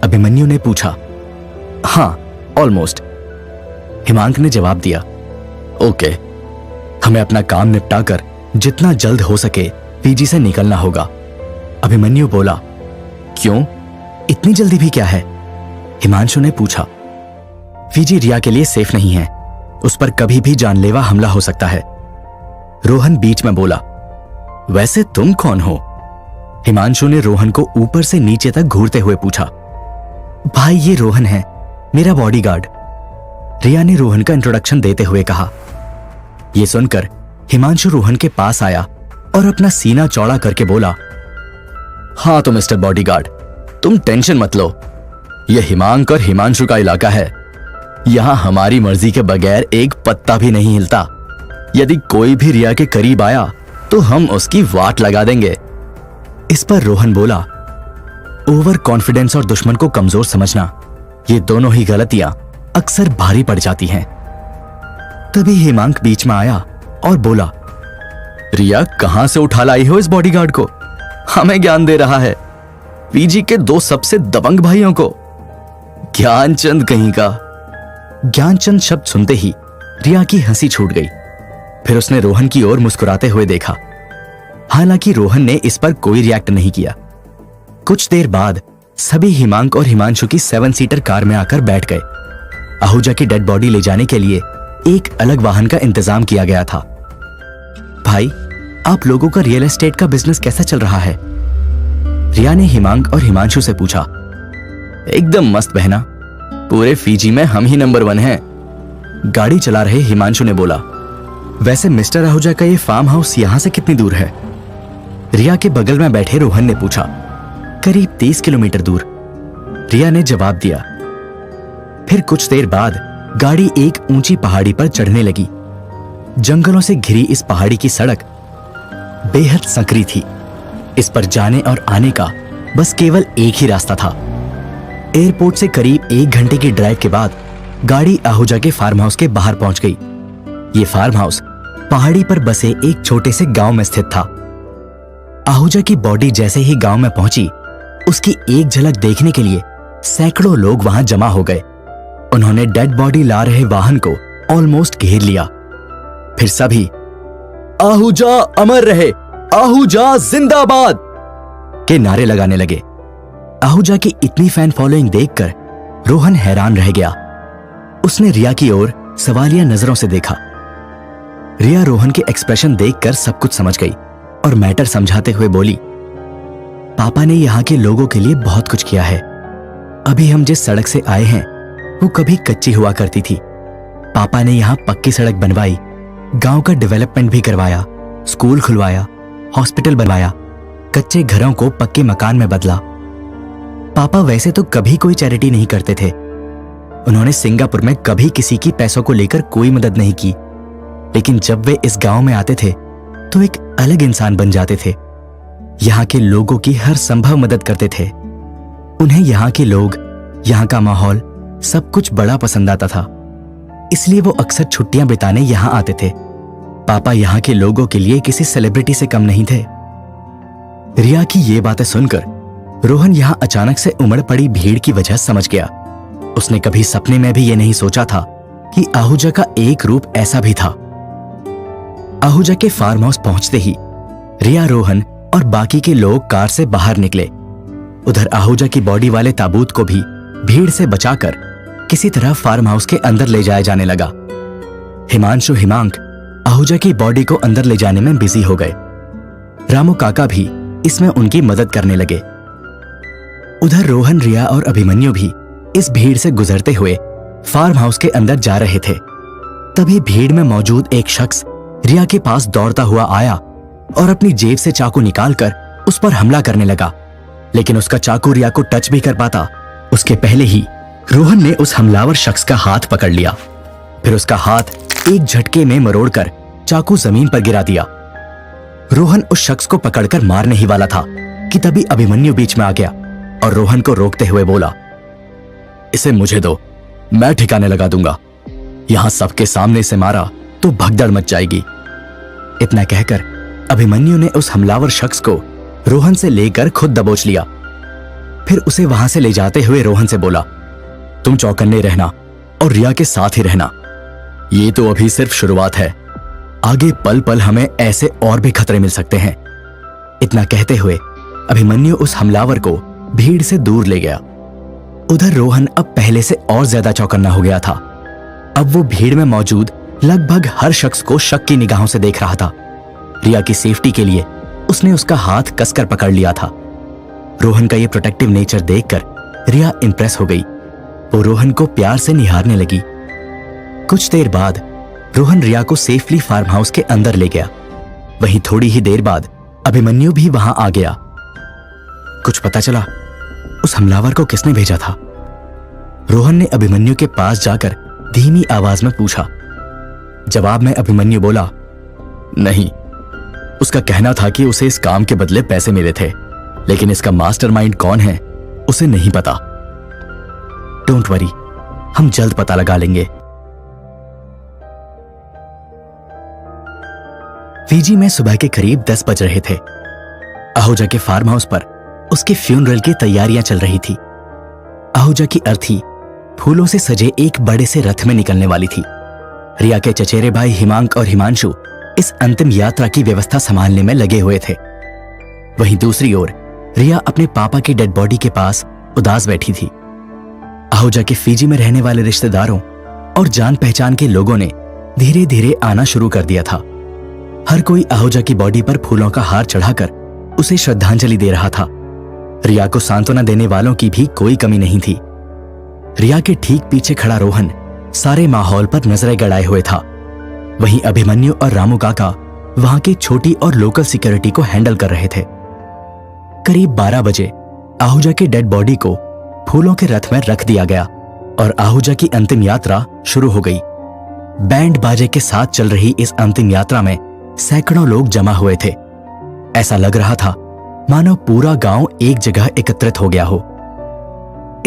अभिमन्यु ने पूछा। हाँ, ऑलमोस्ट, हिमांक ने जवाब दिया। ओके, हमें अपना काम निपटाकर जितना जल्द हो सके फिजी से निकलना होगा। अभिमन्यु बोला। क्यों, इतनी जल्दी भी क्या है? हिमांशु ने पूछा। फिजी रिया के लिए सेफ नहीं है, उस पर कभी भी जानलेवा हमला हो सकता है। रोहन बीच में बोला। वैसे तुम कौन हो? हिमांशु ने रोहन को ऊपर से नीचे तक घूरते हुए पूछा। भाई, ये रोहन है, मेरा बॉडीगार्ड। रिया ने रोहन का इंट्रोडक्शन देते हुए कहा। यह सुनकर हिमांशु रोहन के पास आया और अपना सीना चौड़ा करके बोला, हाँ तो मिस्टर बॉडीगार्ड, तुम टेंशन मत लो, यह हिमांक और हिमांशु का इलाका है। यहां हमारी मर्जी के बगैर एक पत्ता भी नहीं हिलता। यदि कोई भी रिया के करीब आया तो हम उसकी वाट लगा देंगे। इस पर रोहन बोला, ओवर कॉन्फिडेंस और दुश्मन को कमजोर समझना, ये दोनों ही गलतियां अक्सर भारी पड़ जाती हैं। तभी हिमांक बीच में आया और बोला, रिया कहां से उठा लाई हो इस बॉडीगार्ड को? हमें ज्ञान दे रहा है, पीजी के 2 सबसे दबंग भाइयों को। ज्ञानचंद कहीं का। ज्ञानचंद शब्द सुनते ही रिया की हंसी छूट गई। फिर उसने रोहन की ओर मुस्कुराते हुए देखा। हालांकि रोहन ने इस पर कोई रिएक्ट नहीं किया। कुछ देर बाद सभी हिमांक और हिमांशु की 7 सीटर कार में आकर बैठ गए। आहूजा की डेड बॉडी ले जाने के लिए एक अलग वाहन का इंतजाम किया गया था। भाई, आप लोगों का रियल एस्टेट का बिजनेस कैसा चल रहा है? रिया ने हिमांक और हिमांशु से पूछा। एकदम मस्त बहना, पूरे फिजी में हम ही नंबर 1 हैं। गाड़ी चला रहे हिमांशु ने बोला। वैसे मिस्टर आहूजा का ये फार्म हाउस यहां से कितनी दूर है? रिया के बगल में बैठे रोहन ने पूछा। करीब 30 किलोमीटर दूर, रिया ने जवाब दिया। फिर कुछ देर बाद गाड़ी एक ऊंची पहाड़ी पर चढ़ने लगी। जंगलों से घिरी इस पहाड़ी की सड़क बेहद संकरी थी। इस पर जाने और आने का बस केवल एक ही रास्ता था। एयरपोर्ट से करीब 1 घंटे की ड्राइव के बाद गाड़ी आहूजा के फार्म हाउस के बाहर पहुंच गई। ये फार्म हाउस पहाड़ी पर बसे एक छोटे से गांव में स्थित था। आहूजा की बॉडी जैसे ही गांव में पहुंची, उसकी एक झलक देखने के लिए सैकड़ों लोग वहां जमा हो गए। उन्होंने डेड बॉडी ला रहे वाहन को ऑलमोस्ट घेर लिया। फिर सभी आहूजा अमर रहे, आहूजा जिंदाबाद के नारे लगाने लगे। आहूजा की इतनी फैन फॉलोइंग देखकर रोहन हैरान रह गया। उसने रिया की ओर सवालिया नजरों से देखा। रिया रोहन के एक्सप्रेशन देखकर सब कुछ समझ गई और मैटर समझाते हुए बोली, पापा ने यहाँ के लोगों के लिए बहुत कुछ किया है। अभी हम जिस सड़क से आए हैं वो कभी कच्ची हुआ करती थी। पापा ने यहाँ पक्की सड़क बनवाई, गांव का डेवलपमेंट भी करवाया, स्कूल खुलवाया, हॉस्पिटल बनवाया, कच्चे घरों को पक्के मकान में बदला। पापा वैसे तो कभी कोई चैरिटी नहीं करते थे। उन्होंने सिंगापुर में कभी किसी की पैसों को लेकर कोई मदद नहीं की, लेकिन जब वे इस गांव में आते थे तो एक अलग इंसान बन जाते थे। यहाँ के लोगों की हर संभव मदद करते थे। उन्हें यहाँ के लोग, यहाँ का माहौल सब कुछ बड़ा पसंद आता था, इसलिए वो अक्सर छुट्टियां बिताने यहाँ आते थे। पापा यहाँ के लोगों के लिए किसी सेलिब्रिटी से कम नहीं थे। रिया की ये बातें सुनकर रोहन यहाँ अचानक से उमड़ पड़ी भीड़ की वजह समझ गया। उसने कभी सपने में भी ये नहीं सोचा था कि आहूजा का एक रूप ऐसा भी था। आहूजा के फार्म हाउस पहुंचते ही रिया, रोहन और बाकी के लोग कार से बाहर निकले। उधर आहूजा की बॉडी वाले ताबूत को भी भीड़ से बचाकर किसी तरह फार्म हाउस के अंदर ले जाया जाने लगा। हिमांशु, हिमांक आहूजा की बॉडी को अंदर ले जाने में बिजी हो गए। रामू काका भी इसमें उनकी मदद करने लगे। उधर रोहन, रिया और अभिमन्यु भी इस भीड़ से गुजरते हुए फार्म हाउस के अंदर जा रहे थे। तभी भीड़ में मौजूद एक शख्स रिया के पास दौड़ता हुआ आया और अपनी जेब से चाकू निकालकर उस पर हमला करने लगा, लेकिन उसका चाकू रिया को टच भी कर पाता उसके पहले ही रोहन ने उस हमलावर शख्स का हाथ पकड़ लिया। फिर उसका हाथ एक झटके में मरोड़कर चाकू जमीन पर गिरा दिया। रोहन उस शख्स को पकड़कर मारने ही वाला था कि तभी अभिमन्यु बीच में आ गया और रोहन को रोकते हुए बोला, इसे मुझे दो, मैं ठिकाने लगा दूंगा। यहां सबके सामने से मारा तो भगदड़ मच जाएगी। इतना कहकर अभिमन्यु ने उस हमलावर शख्स को रोहन से लेकर खुद दबोच लिया। फिर उसे वहां से ले जाते हुए रोहन से बोला, तुम चौकन्ने रहना और रिया के साथ ही रहना। ये तो अभी सिर्फ शुरुआत है, आगे पल पल हमें ऐसे और भी खतरे मिल सकते हैं। इतना कहते हुए अभिमन्यु उस हमलावर को भीड़ से दूर ले गया। उधर रोहन अब पहले से और ज्यादा चौकन्ना हो गया था। अब वो भीड़ में मौजूद लगभग हर शख्स को शक की निगाहों से देख रहा था। रिया की सेफ्टी के लिए उसने उसका हाथ कसकर पकड़ लिया था। रोहन का ये प्रोटेक्टिव नेचर देखकर रिया इंप्रेस हो गई। वो रोहन को प्यार से निहारने लगी। कुछ देर बाद रोहन रिया को सेफली फार्म हाउस के अंदर ले गया। वहीं थोड़ी ही देर बाद अभिमन्यु भी वहां आ गया। कुछ पता चला उस हमलावर को किसने भेजा था? रोहन ने अभिमन्यु के पास जाकर धीमी आवाज में पूछा। जवाब में अभिमन्यु बोला, नहीं, उसका कहना था कि उसे इस काम के बदले पैसे मिले थे, लेकिन इसका मास्टरमाइंड कौन है उसे नहीं पता। डोंट वरी, हम जल्द पता लगा लेंगे। फीजी में सुबह के करीब 10 बज रहे थे। आहूजा के फार्म हाउस पर उसके फ्यूनरल की तैयारियां चल रही थी। आहूजा की अर्थी फूलों से सजे एक बड़े से रथ में निकलने वाली थी। रिया के चचेरे भाई हिमांक और हिमांशु इस अंतिम यात्रा की व्यवस्था संभालने में लगे हुए थे। वहीं दूसरी ओर रिया अपने पापा की डेड बॉडी के पास उदास बैठी थी। आहूजा के फीजी में रहने वाले रिश्तेदारों और जान पहचान के लोगों ने धीरे धीरे आना शुरू कर दिया था। हर कोई आहूजा की बॉडी पर फूलों का हार चढ़ाकर उसे श्रद्धांजलि दे रहा था। रिया को सांत्वना देने वालों की भी कोई कमी नहीं थी। रिया के ठीक पीछे खड़ा रोहन सारे माहौल पर नजरें गड़ाए हुए था। वहीं अभिमन्यु और रामू काका वहां की छोटी और लोकल सिक्योरिटी को हैंडल कर रहे थे। करीब 12 बजे आहूजा की डेड बॉडी को फूलों के रथ में रख दिया गया और आहूजा की अंतिम यात्रा शुरू हो गई। बैंड बाजे के साथ चल रही इस अंतिम यात्रा में सैकड़ों लोग जमा हुए थे। ऐसा लग रहा था मानो पूरा गांव एक जगह एकत्रित हो गया हो।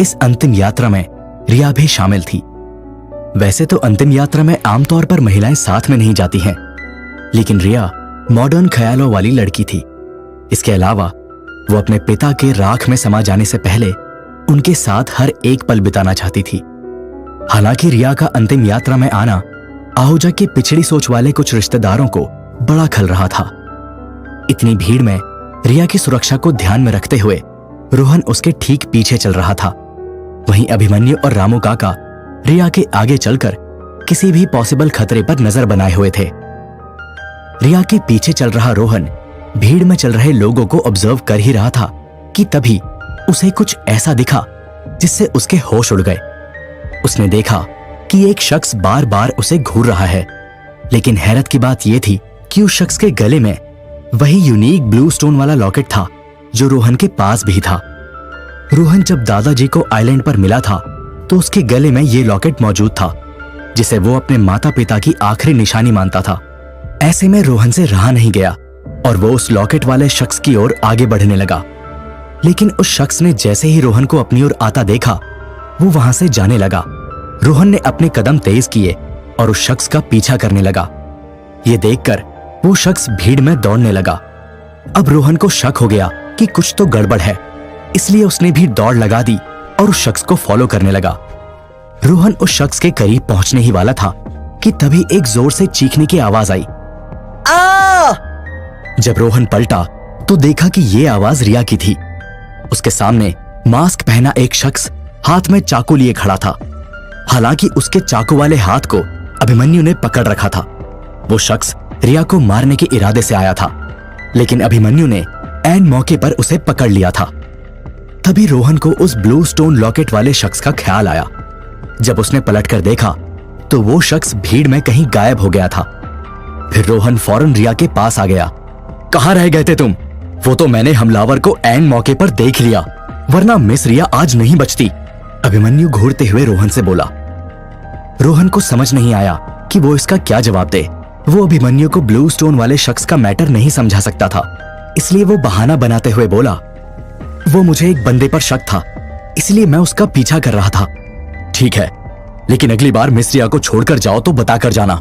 इस अंतिम यात्रा में रिया भी शामिल थी। वैसे तो अंतिम यात्रा में आमतौर पर महिलाएं साथ में नहीं जाती हैं, लेकिन रिया मॉडर्न ख्यालों वाली लड़की थी। इसके अलावा वो अपने पिता के राख में समा जाने से पहले उनके साथ हर एक पल बिताना चाहती थी। हालांकि रिया का अंतिम यात्रा में आना आहूजा की पिछड़ी सोच वाले कुछ रिश्तेदारों को बड़ा खल रहा था। इतनी भीड़ में रिया की सुरक्षा को ध्यान में रखते हुए रोहन उसके ठीक पीछे चल रहा था। वहीं अभिमन्यु और रामू काका रिया के आगे चलकर किसी भी पॉसिबल खतरे पर नजर बनाए हुए थे। रिया के पीछे चल रहा रोहन भीड़ में चल रहे लोगों को ऑब्जर्व कर ही रहा था कि तभी उसे कुछ ऐसा दिखा जिससे उसके होश उड़ गए। उसने देखा कि एक शख्स बार बार उसे घूर रहा है, लेकिन हैरत की बात यह थी कि उस शख्स के गले में वही यूनिक ब्लू स्टोन वाला लॉकेट था जो रोहन के पास भी था। रोहन जब दादाजी को आइलैंड पर मिला था तो उसके गले में यह लॉकेट मौजूद था, जिसे वो अपने माता पिता की आखिरी निशानी मानता था। ऐसे में रोहन से रहा नहीं गया और वो उस लॉकेट वाले शख्स की ओर आगे बढ़ने लगा। लेकिन उस शख्स ने जैसे ही रोहन को अपनी ओर आता देखा, वो वहां से जाने लगा। रोहन ने अपने कदम तेज किए और उस शख्स का पीछा करने लगा। ये देखकर वो शख्स भीड़ में दौड़ने लगा। अब रोहन को शक हो गया कि कुछ तो गड़बड़ है, इसलिए उसने भी दौड़ लगा दी और उस शख्स को फॉलो करने लगा। रोहन उस शख्स के करीब पहुंचने ही वाला था कि तभी एक जोर से चीखने की आवाज आई। आ! जब रोहन पलटा तो देखा कि ये आवाज रिया की थी। उसके सामने मास्क पहना एक शख्स हाथ में चाकू लिए खड़ा था। हालांकि उसके चाकू वाले हाथ को अभिमन्यु ने पकड़ रखा था। वो शख्स रिया को मारने के इरादे से आया था, लेकिन अभिमन्यु ने ऐन मौके पर उसे पकड़ लिया था। तभी रोहन को उस ब्लू स्टोन लॉकेट वाले शख्स का ख्याल आया। जब उसने पलटकर देखा तो वो शख्स भीड़ में कहीं गायब हो गया था। फिर रोहन फौरन रिया के पास आ गया। कहां रह गए थे तुम? वो तो मैंने हमलावर को ऐन मौके पर देख लिया, वरना मिस रिया आज नहीं बचती, अभिमन्यु घूरते हुए रोहन से बोला। रोहन को समझ नहीं आया कि वो इसका क्या जवाब दे। वो अभिमन्यु को ब्लू स्टोन वाले शख्स का मैटर नहीं समझा सकता था, इसलिए वो बहाना बनाते हुए बोला, वो मुझे एक बंदे पर शक था, इसलिए मैं उसका पीछा कर रहा था। ठीक है, लेकिन अगली बार मिस रिया को छोड़कर जाओ तो बताकर जाना,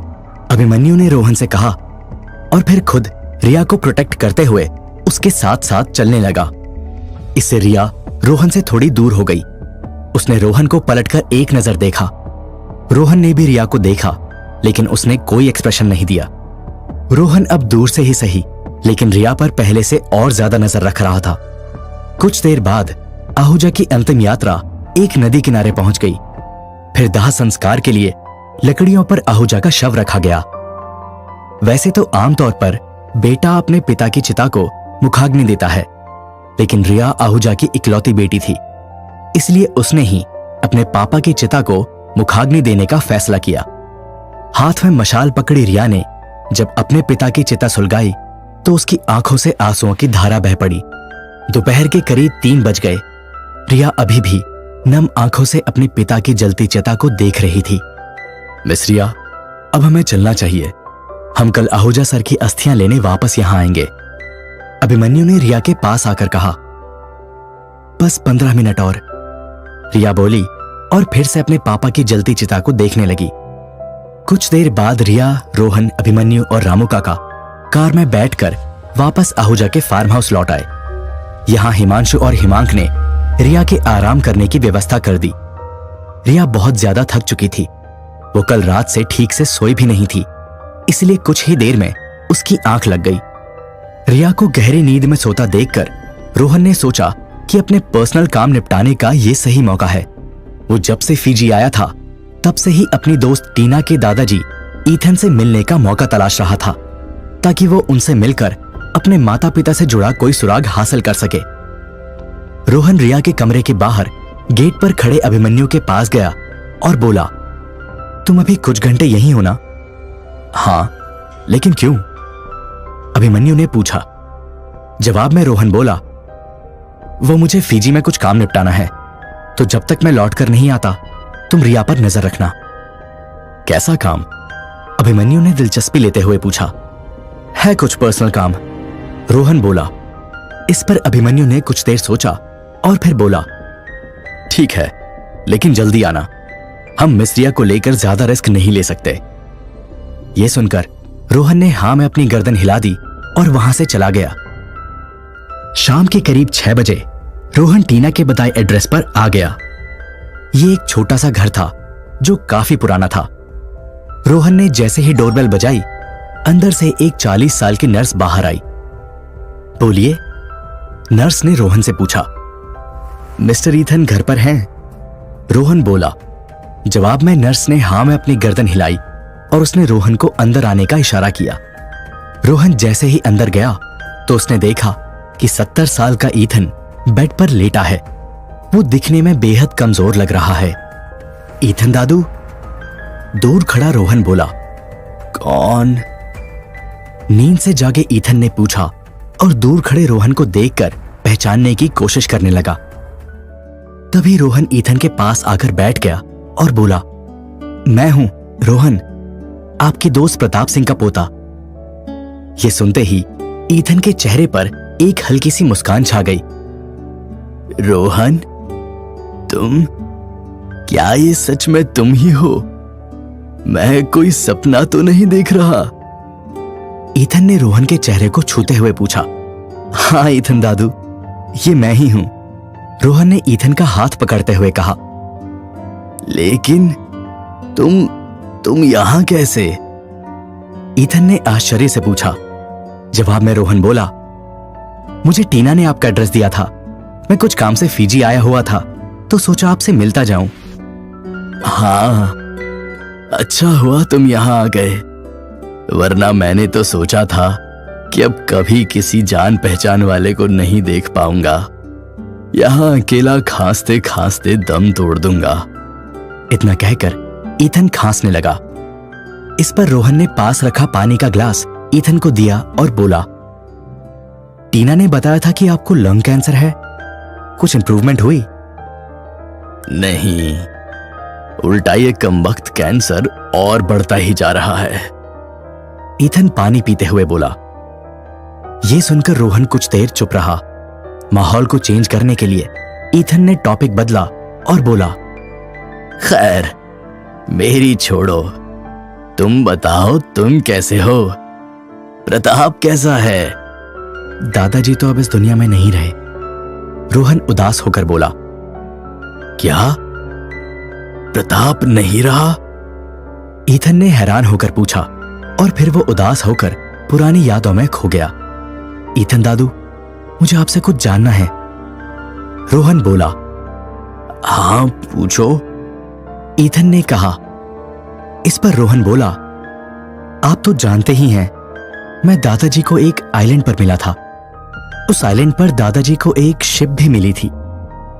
अभिमन्यु ने रोहन से कहा और फिर खुद रिया को प्रोटेक्ट करते हुए उसके साथ साथ चलने लगा। इससे रिया रोहन से थोड़ी दूर हो गई। उसने रोहन को पलटकर एक नजर देखा। रोहन ने भी रिया को देखा, लेकिन उसने कोई एक्सप्रेशन नहीं दिया। रोहन अब दूर से ही सही, लेकिन रिया पर पहले से और ज्यादा नजर रख रहा था। कुछ देर बाद आहूजा की अंतिम यात्रा एक नदी किनारे पहुंच गई। फिर दाह संस्कार के लिए लकड़ियों पर आहूजा का शव रखा गया। वैसे तो आमतौर पर बेटा अपने पिता की चिता को मुखाग्नि देता है, लेकिन रिया आहूजा की इकलौती बेटी थी, इसलिए उसने ही अपने पापा की चिता को मुखाग्नि देने का फैसला किया। हाथ में मशाल पकड़ी रिया ने जब अपने पिता की चिता सुलगाई तो उसकी आंखों से आंसुओं की धारा बह पड़ी। दोपहर के करीब 3 बज गए। रिया अभी भी नम आंखों से अपने पिता की जलती चिता को देख रही थी। मिस रिया, अब हमें चलना चाहिए। हम कल आहूजा सर की अस्थियां लेने वापस यहां आएंगे, अभिमन्यु ने रिया के पास आकर कहा। बस 15 मिनट और, रिया बोली और फिर से अपने पापा की जलती चिता को देखने लगी। कुछ देर बाद रिया, रोहन, अभिमन्यु और रामू काका कार में बैठकर वापस आहूजा के फार्म हाउस लौट आए। यहां हिमांशु और हिमांक ने रिया के आराम करने की व्यवस्था कर दी। रिया बहुत ज्यादा थक चुकी थी। वो कल रात से ठीक से सोई भी नहीं थी, इसलिए कुछ ही देर में उसकी आंख लग गई। रिया को गहरी नींद में सोता देखकर रोहन ने सोचा कि अपने पर्सनल काम निपटाने का ये सही मौका है। वो जब से फिजी आया था तब से ही अपनी दोस्त टीना के दादाजी ईथन से मिलने का मौका तलाश रहा था, ताकि वो उनसे मिलकर अपने माता पिता से जुड़ा कोई सुराग हासिल कर सके। रोहन रिया के कमरे के बाहर गेट पर खड़े अभिमन्यु के पास गया और बोला, तुम अभी कुछ घंटे यहीं हो ना? हाँ, लेकिन क्यों? अभिमन्यु ने पूछा। जवाब में रोहन बोला, वो मुझे फिजी में कुछ काम निपटाना है, तो जब तक मैं लौट कर नहीं आता तुम रिया पर नजर रखना। कैसा काम? अभिमन्यु ने दिलचस्पी लेते हुए पूछा। है कुछ पर्सनल काम, रोहन बोला। इस पर अभिमन्यु ने कुछ देर सोचा और फिर बोला, ठीक है, लेकिन जल्दी आना, हम मिस रिया को लेकर ज्यादा रिस्क नहीं ले सकते। यह सुनकर रोहन ने हां में अपनी गर्दन हिला दी और वहां से चला गया। शाम के करीब 6 बजे रोहन टीना के बताए एड्रेस पर आ गया। यह एक छोटा सा घर था जो काफी पुराना था। रोहन ने जैसे ही डोरबेल बजाई, अंदर से एक 40 साल की नर्स बाहर आई। बोलिए, नर्स ने रोहन से पूछा। मिस्टर ईथन घर पर हैं? रोहन बोला। जवाब में नर्स ने हां में अपनी गर्दन हिलाई और उसने रोहन को अंदर आने का इशारा किया। रोहन जैसे ही अंदर गया तो उसने देखा कि 70 साल का ईथन बेड पर लेटा है। वो दिखने में बेहद कमजोर लग रहा है। ईथन दादू, दूर खड़ा रोहन बोला। कौन? नींद से जागे ईथन ने पूछा और दूर खड़े रोहन को देखकर पहचानने की कोशिश करने लगा। तभी रोहन ईथन के पास आकर बैठ गया और बोला, मैं हूं रोहन, आपके दोस्त प्रताप सिंह का पोता। ये सुनते ही ईथन के चेहरे पर एक हल्की सी मुस्कान छा गई। रोहन, तुम? क्या ये सच में तुम ही हो? मैं कोई सपना तो नहीं देख रहा? ईथन ने रोहन के चेहरे को छूते हुए पूछा। हाँ ईथन दादू, ये मैं ही हूं, रोहन ने ईथन का हाथ पकड़ते हुए कहा। लेकिन तुम यहां कैसे? ईथन ने आश्चर्य से पूछा। जवाब में रोहन बोला, मुझे टीना ने आपका एड्रेस दिया था। मैं कुछ काम से फीजी आया हुआ था तो सोचा आपसे मिलता जाऊं। हाँ, अच्छा हुआ तुम यहां आ गए, वरना मैंने तो सोचा था कि अब कभी किसी जान पहचान वाले को नहीं देख पाऊंगा। यहां अकेला खांसते खांसते दम तोड़ दूंगा। इतना कहकर ईथन खांसने लगा। इस पर रोहन ने पास रखा पानी का ग्लास ईथन को दिया और बोला, टीना ने बताया था कि आपको लंग कैंसर है, कुछ इंप्रूवमेंट हुई? नहीं, उल्टा ये कमबख्त कैंसर और बढ़ता ही जा रहा है, ईथन पानी पीते हुए बोला। यह सुनकर रोहन कुछ देर चुप रहा। माहौल को चेंज करने के लिए ईथन ने टॉपिक बदला और बोला, खैर मेरी छोड़ो, तुम बताओ तुम कैसे हो? प्रताप कैसा है? दादाजी तो अब इस दुनिया में नहीं रहे, रोहन उदास होकर बोला। क्या? प्रताप नहीं रहा? ईथन ने हैरान होकर पूछा और फिर वो उदास होकर पुरानी यादों में खो गया। ईथन दादू, मुझे आपसे कुछ जानना है, रोहन बोला। हाँ पूछो, ईथन ने कहा। इस पर रोहन बोला, आप तो जानते ही हैं, मैं दादाजी को एक आइलैंड पर मिला था। उस आइलैंड पर दादाजी को एक शिप भी मिली थी।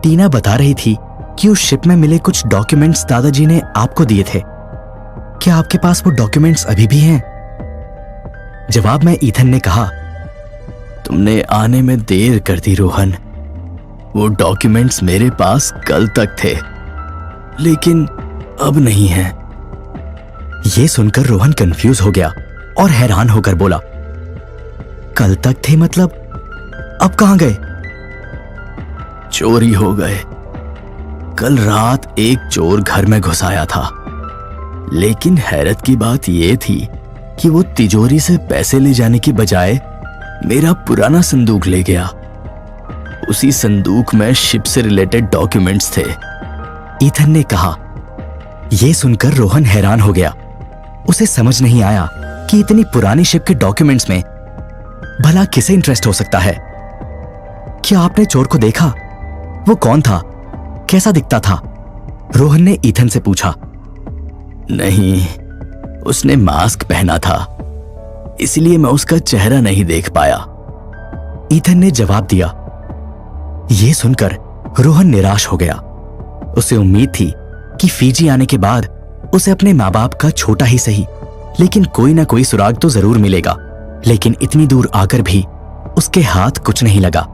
टीना बता रही थी कि उस शिप में मिले कुछ डॉक्यूमेंट्स दादाजी ने आपको दिए थे। क्या आपके पास वो डॉक्यूमेंट्स अभी भी हैं? जवाब में ईथन ने कहा, तुमने आने में देर कर दी रोहन। वो डॉक्यूमेंट्स मेरे पास कल तक थे, लेकिन अब नहीं है। यह सुनकर रोहन कंफ्यूज हो गया और हैरान होकर बोला, कल तक थे मतलब अब कहां गए? चोरी हो गए। कल रात एक चोर घर में घुस आया था, लेकिन हैरत की बात यह थी कि वो तिजोरी से पैसे ले जाने की बजाय मेरा पुराना संदूक ले गया। उसी संदूक में शिप से रिलेटेड डॉक्यूमेंट्स थे, ईथन ने कहा। यह सुनकर रोहन हैरान हो गया। उसे समझ नहीं आया कि इतनी पुरानी शिप के डॉक्यूमेंट्स में भला किसे इंटरेस्ट हो सकता है। क्या आपने चोर को देखा? वो कौन था? कैसा दिखता था? रोहन ने ईथन से पूछा। नहीं, उसने मास्क पहना था, इसलिए मैं उसका चेहरा नहीं देख पाया, ईथन ने जवाब दिया। यह सुनकर रोहन निराश हो गया। उसे उम्मीद थी कि फीजी आने के बाद उसे अपने माँ बाप का छोटा ही सही लेकिन कोई ना कोई सुराग तो जरूर मिलेगा, लेकिन इतनी दूर आकर भी उसके हाथ कुछ नहीं लगा।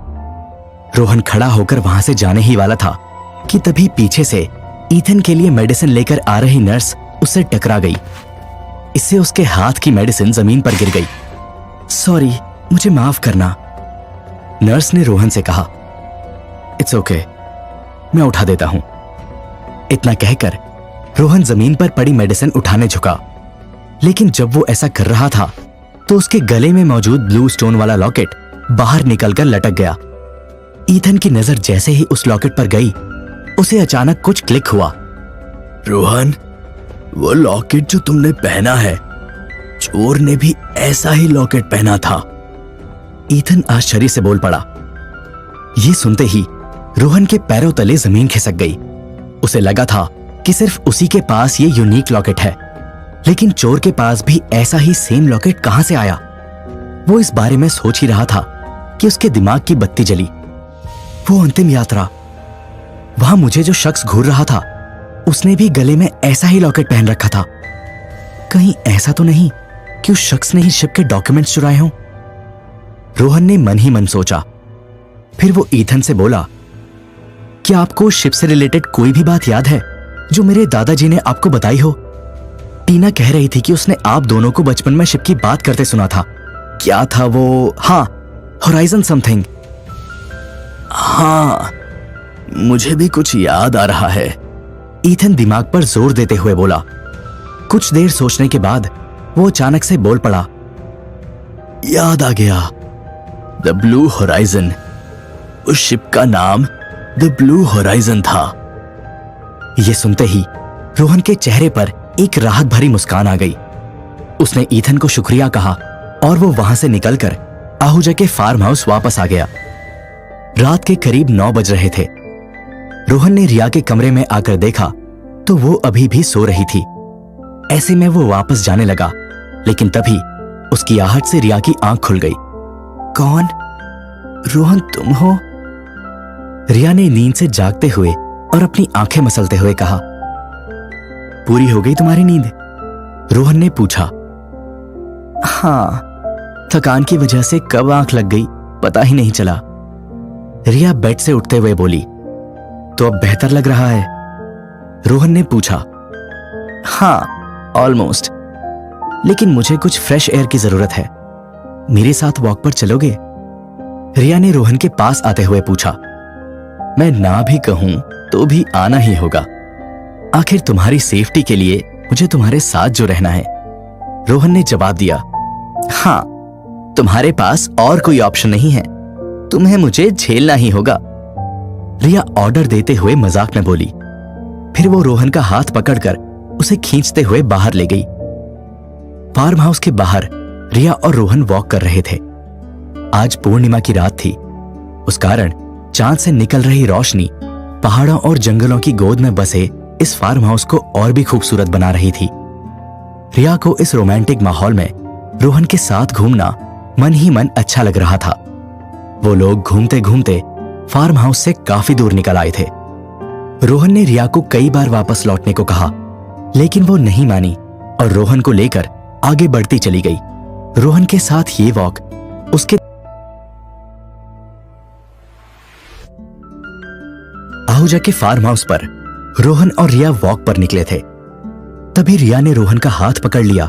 रोहन खड़ा होकर वहां से जाने ही वाला था कि तभी पीछे से ईथन के लिए मेडिसिन लेकर आ रही नर्स उससे टकरा गई। इससे उसके हाथ की मेडिसिन जमीन पर गिर गई। सॉरी, मुझे माफ करना, नर्स ने रोहन से कहा। इट्स ओके, मैं उठा देता हूं। इतना कहकर रोहन जमीन पर पड़ी मेडिसिन उठाने झुका, लेकिन जब वो ऐसा कर रहा था तो उसके गले में मौजूद ब्लू स्टोन वाला लॉकेट बाहर निकलकर लटक गया। ईथन की नजर जैसे ही उस लॉकेट पर गई, उसे अचानक कुछ क्लिक हुआ। रोहन, वो लॉकेट जो तुमने पहना है, चोर ने भी ऐसा ही लॉकेट पहना था, ईथन आश्चर्य से बोल पड़ा। ये सुनते ही रोहन के पैरों तले जमीन खिसक गई। उसे लगा था कि सिर्फ उसी के पास ये यूनिक लॉकेट है, लेकिन चोर के पास भी ऐसा ही सेम लॉकेट कहां से आया? वो इस बारे में सोच ही रहा था कि उसके दिमाग की बत्ती जली। वो अंतिम यात्रा, वहां मुझे जो शख्स घूर रहा था उसने भी गले में ऐसा ही लॉकेट पहन रखा था। कहीं ऐसा तो नहीं कि उस शख्स ने ही शिप के डॉक्यूमेंट्स चुराए हों? रोहन ने मन ही मन सोचा। फिर वो ईथन से बोला, क्या आपको शिप से रिलेटेड कोई भी बात याद है जो मेरे दादाजी ने आपको बताई हो? टीना कह रही थी कि उसने आप दोनों को बचपन में शिप की बात करते सुना था। क्या था वो? हाँ, होराइजन समथिंग। हाँ, मुझे भी कुछ याद आ रहा है, ईथन दिमाग पर जोर देते हुए बोला। कुछ देर सोचने के बाद वो अचानक से बोल पड़ा, याद आ गया, द ब्लू होराइजन। उस शिप का नाम द ब्लू होराइजन था। ये सुनते ही रोहन के चेहरे पर एक राहत भरी मुस्कान आ गई। उसने ईथन को शुक्रिया कहा और वो वहां से निकलकर आहूजा के फार्म हाउस वापस आ गया। रात के करीब 9 बज रहे थे। रोहन ने रिया के कमरे में आकर देखा तो वो अभी भी सो रही थी। ऐसे में वो वापस जाने लगा, लेकिन तभी उसकी आहट से रिया की आंख खुल गई। कौन? रोहन, तुम हो? रिया ने नींद से जागते हुए और अपनी आंखें मसलते हुए कहा, पूरी हो गई तुम्हारी नींद? रोहन ने पूछा। हाँ, थकान की वजह से कब आंख लग गई पता ही नहीं चला, रिया बेड से उठते हुए बोली। तो अब बेहतर लग रहा है? रोहन ने पूछा। हाँ, ऑलमोस्ट, लेकिन मुझे कुछ फ्रेश एयर की जरूरत है। मेरे साथ वॉक पर चलोगे? रिया ने रोहन के पास आते हुए पूछा। मैं ना भी कहूं तो भी आना ही होगा। आखिर तुम्हारी सेफ्टी के लिए मुझे तुम्हारे साथ जो रहना है, रोहन ने जवाब दिया। हाँ, तुम्हारे पास और कोई ऑप्शन नहीं है, तुम्हें मुझे झेलना ही होगा, रिया ऑर्डर देते हुए मजाक में बोली। फिर वो रोहन का हाथ पकड़कर उसे खींचते हुए बाहर ले गई। फार्म हाउस के बाहर रिया और रोहन वॉक कर रहे थे। आज पूर्णिमा की रात थी, उस कारण चांद से निकल रही रोशनी पहाड़ों और जंगलों की गोद में बसे इस फार्म हाउस को और भी खूबसूरत बना रही थी। रिया को इस रोमांटिक माहौल में रोहन के साथ घूमना मन ही मन अच्छा लग रहा था। वो लोग घूमते घूमते फार्म हाउस से काफी दूर निकल आए थे। रोहन ने रिया को कई बार वापस लौटने को कहा, लेकिन वो नहीं मानी और रोहन को लेकर आगे बढ़ती चली गई। रोहन के साथ ये वॉक उसके आहूजा के फार्म हाउस पर रोहन और रिया वॉक पर निकले थे। तभी रिया ने रोहन का हाथ पकड़ लिया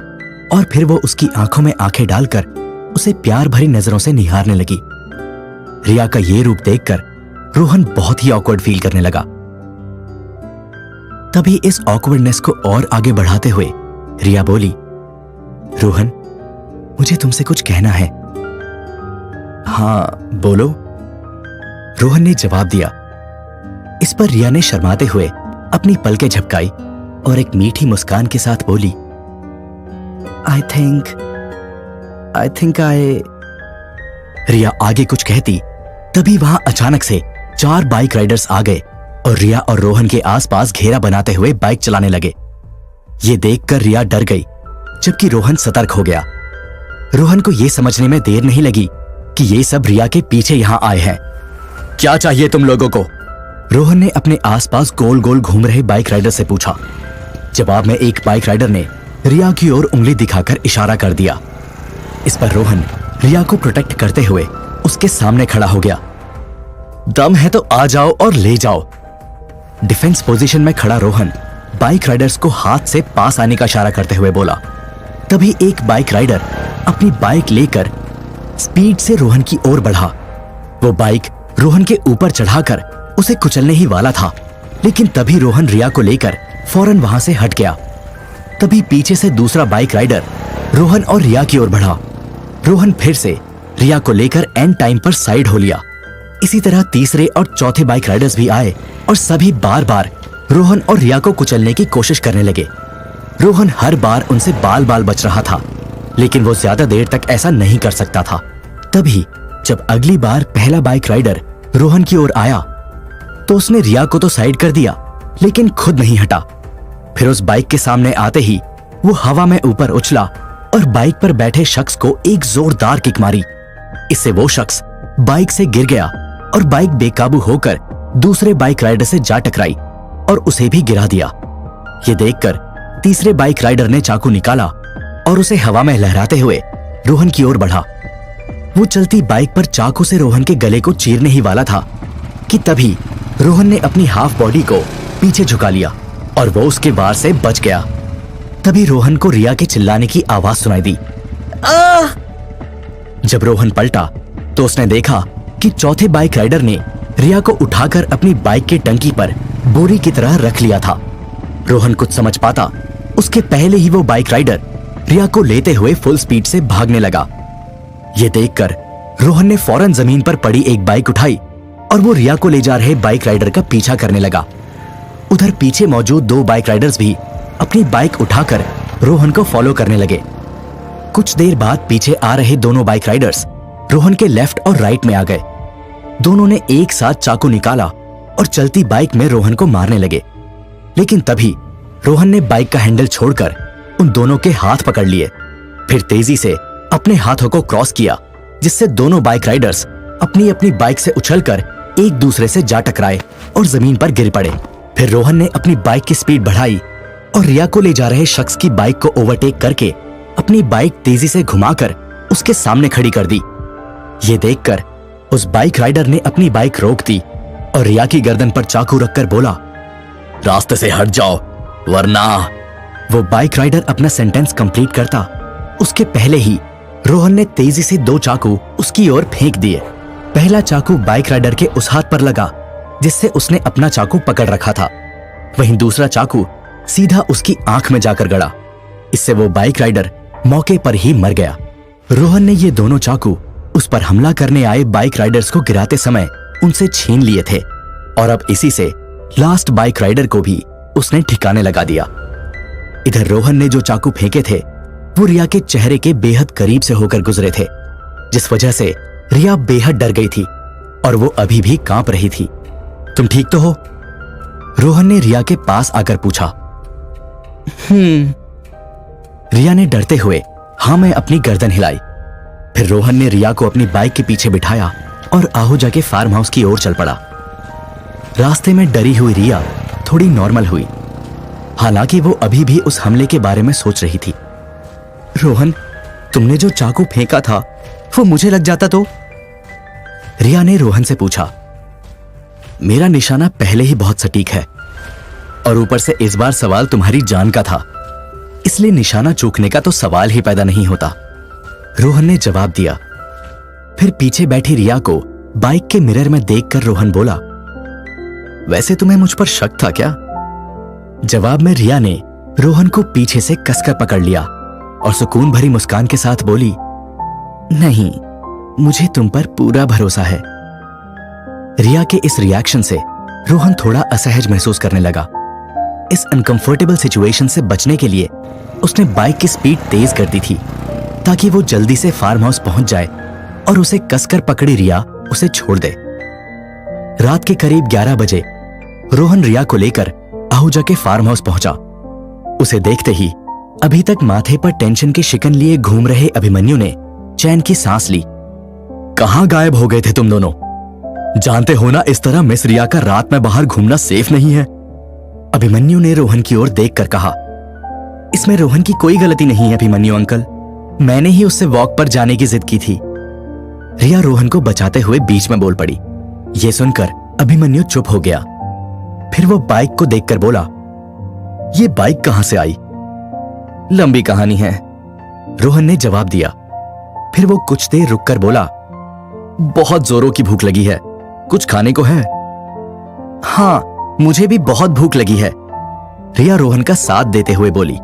और फिर वो उसकी आंखों में आंखें डालकर उसे प्यार भरी नजरों से निहारने लगी। रिया का ये रूप देखकर रोहन बहुत ही ऑकवर्ड फील करने लगा। तभी इस ऑकवर्डनेस को और आगे बढ़ाते हुए रिया बोली, रोहन, मुझे तुमसे कुछ कहना है। हाँ, बोलो, रोहन ने जवाब दिया। इस पर रिया ने शर्माते हुए अपनी पलकें झपकाई और एक मीठी मुस्कान के साथ बोली, आई थिंक रिया आगे कुछ कहती, तभी वहां अचानक से 4 बाइक राइडर्स आ गए और रिया और रोहन के आसपास घेरा बनाते हुए बाइक चलाने लगे। ये देखकर रिया डर गई, जबकि रोहन सतर्क हो गया। रोहन को यह समझने में देर नहीं लगी कि ये सब रिया के पीछे यहां आए हैं। क्या चाहिए तुम लोगों को? रोहन ने अपने आसपास गोल गोल घूम रहे बाइक राइडर से पूछा। जवाब में एक बाइक राइडर ने रिया की ओर उंगली दिखाकर इशारा कर दिया। इस पर रोहन रिया को प्रोटेक्ट करते हुए उसके सामने खड़ा हो गया। दम है तो आ जाओ और ले जाओ। डिफेंस पोजीशन में खड़ा रोहन बाइक राइडर्स को हाथ से पास आने का इशारा करते हुए बोला। तभी एक बाइक राइडर अपनी बाइक लेकर स्पीड से रोहन की ओर बढ़ा। वो बाइक रोहन के ऊपर चढ़ाकर उसे कुचलने ही वाला था, लेकिन तभी रोहन रिया को लेकर फौरन वहां से हट गया। तभी पीछे से दूसरा बाइक राइडर रोहन और रिया की ओर बढ़ा। रोहन फिर से रिया को लेकर एंड टाइम पर साइड हो लिया। इसी तरह तीसरे और चौथे बाइक राइडर्स भी आए और सभी बार बार रोहन और रिया को कुचलने की कोशिश करने लगे। रोहन हर बार उनसे बाल बाल बच रहा था, लेकिन वो ज्यादा देर तक ऐसा नहीं कर सकता था। तभी जब अगली बार पहला बाइक राइडर रोहन की ओर आया तो उसने रिया को तो साइड कर दिया, लेकिन खुद नहीं हटा। फिर उस बाइक के सामने आते ही वो हवा में ऊपर उछला और बाइक पर बैठे शख्स को एक जोरदार किक मारी। इससे वो शख्स बाइक से गिर गया और बाइक बेकाबू होकर दूसरे बाइक राइडर से जा टकराई और उसे भी गिरा दिया। ये देखकर तीसरे बाइक राइडर ने चाकू निकाला और उसे हवा में लहराते हुए रोहन की ओर बढ़ा। वो चलती बाइक पर चाकू से रोहन के गले को चीरने ही वाला था कि तभी रोहन ने अपनी हाफ बॉडी को पीछे झुका लिया और वो उसके वार से बच गया। तभी रोहन को रिया के चिल्लाने की आवाज सुनाई दी। जब रोहन पलटा तो उसने देखा कि चौथे बाइक राइडर ने रिया को उठाकर अपनी बाइक के टंकी पर बोरी की तरह रख लिया था। रोहन कुछ समझ पाता उसके पहले ही वो बाइक राइडर रिया को लेते हुए फुल स्पीड से भागने लगा। ये देखकर रोहन ने फौरन जमीन पर पड़ी एक बाइक उठाई और वो रिया को ले जा रहे बाइक राइडर का पीछा करने लगा। उधर पीछे मौजूद दो बाइक राइडर्स भी अपनी बाइक उठाकर रोहन को फॉलो करने लगे। कुछ देर बाद पीछे आ रहे दोनों बाइक राइडर्स रोहन के लेफ्ट और राइट में आ गए। दोनों ने एक साथ चाकू निकाला और चलती बाइक में रोहन को मारने लगे, लेकिन तभी रोहन ने बाइक का हैंडल छोड़कर उन दोनों के हाथ पकड़ लिए। फिर तेजी से अपने हाथों को क्रॉस किया, जिससे दोनों बाइक राइडर्स अपनी अपनी बाइक से उछलकर एक दूसरे से जा टकराए और जमीन पर गिर पड़े। फिर रोहन ने अपनी बाइक की स्पीड बढ़ाई और रिया को ले जा रहे शख्स की बाइक को ओवरटेक करके अपनी बाइक तेजी से घुमाकर उसके सामने खड़ी कर दी। ये देखकर उस बाइक राइडर ने अपनी बाइक रोक दी और रिया की गर्दन पर चाकू रखकर बोला, रास्ते से हट जाओ वरना। वो बाइक राइडर अपना सेंटेंस कंप्लीट करता उसके पहले ही रोहन ने तेजी से दो चाकू उसकी ओर फेंक दिए। पहला चाकू बाइक राइडर के उस हाथ पर लगा जिससे उसने अपना चाकू पकड़ रखा था, वहीं दूसरा चाकू सीधा उसकी आंख में जाकर गड़ा। इससे वो बाइक राइडर मौके पर ही मर गया। रोहन ने ये दोनों चाकू उस पर हमला करने आए बाइक राइडर्स को गिराते समय उनसे छीन लिए थे और अब इसी से लास्ट बाइक राइडर को भी उसने ठिकाने लगा दिया। इधर रोहन ने जो चाकू फेंके थे वो रिया के चेहरे के बेहद करीब से होकर गुजरे थे, जिस वजह से रिया बेहद डर गई थी और वो अभी भी कांप रही थी। तुम ठीक तो हो? रोहन ने रिया के पास आकर पूछा। रिया ने डरते हुए हाँ में अपनी गर्दन हिलाई। फिर रोहन ने रिया को अपनी बाइक के पीछे बिठाया और आहूजा के फार्म हाउस की ओर चल पड़ा। रास्ते में डरी हुई रिया थोड़ी नॉर्मल हुई, हालांकि वो अभी भी उस हमले के बारे में सोच रही थी। रोहन, तुमने जो चाकू फेंका था वो मुझे लग जाता तो? रिया ने रोहन से पूछा। मेरा निशाना पहले ही बहुत सटीक है और ऊपर से इस बार सवाल तुम्हारी जान का था, इसलिए निशाना चूकने का तो सवाल ही पैदा नहीं होता, रोहन ने जवाब दिया। फिर पीछे बैठी रिया को बाइक के मिरर में देखकर रोहन बोला, वैसे तुम्हें मुझ पर शक था क्या? जवाब में रिया ने रोहन को पीछे से कसकर पकड़ लिया और सुकून भरी मुस्कान के साथ बोली, नहीं, मुझे तुम पर पूरा भरोसा है। रिया के इस रिएक्शन से रोहन थोड़ा असहज महसूस करने लगा। इस अनकंफर्टेबल सिचुएशन से बचने के लिए उसने बाइक की स्पीड तेज कर दी थी ताकि वो जल्दी से फार्म हाउस पहुंच जाए और उसे कसकर पकड़ी रिया उसे छोड़ दे। रात के करीब 11 बजे रोहन रिया को लेकर आहूजा के फार्म हाउस पहुंचा। उसे देखते ही अभी तक माथे पर टेंशन के शिकन लिए घूम रहे अभिमन्यु ने चैन की सांस ली। कहां गायब हो गए थे तुम दोनों? जानते हो ना इस तरह मिस रिया का रात में बाहर घूमना सेफ नहीं है। अभिमन्यु ने रोहन की ओर देखकर कहा। इसमें रोहन की कोई गलती नहीं है अभिमन्यु अंकल, मैंने ही उससे वॉक पर जाने की जिद की थी। रिया रोहन को बचाते हुए बीच में बोल पड़ी। यह सुनकर अभिमन्यु चुप हो गया। फिर वो बाइक को देखकर बोला, ये बाइक कहां से आई? लंबी कहानी है, रोहन ने जवाब दिया। फिर वो कुछ देर रुककर बोला, बहुत जोरों की भूख लगी है, कुछ खाने को है? हाँ, मुझे भी बहुत भूख लगी है, रिया रोहन का साथ देते हुए बोली।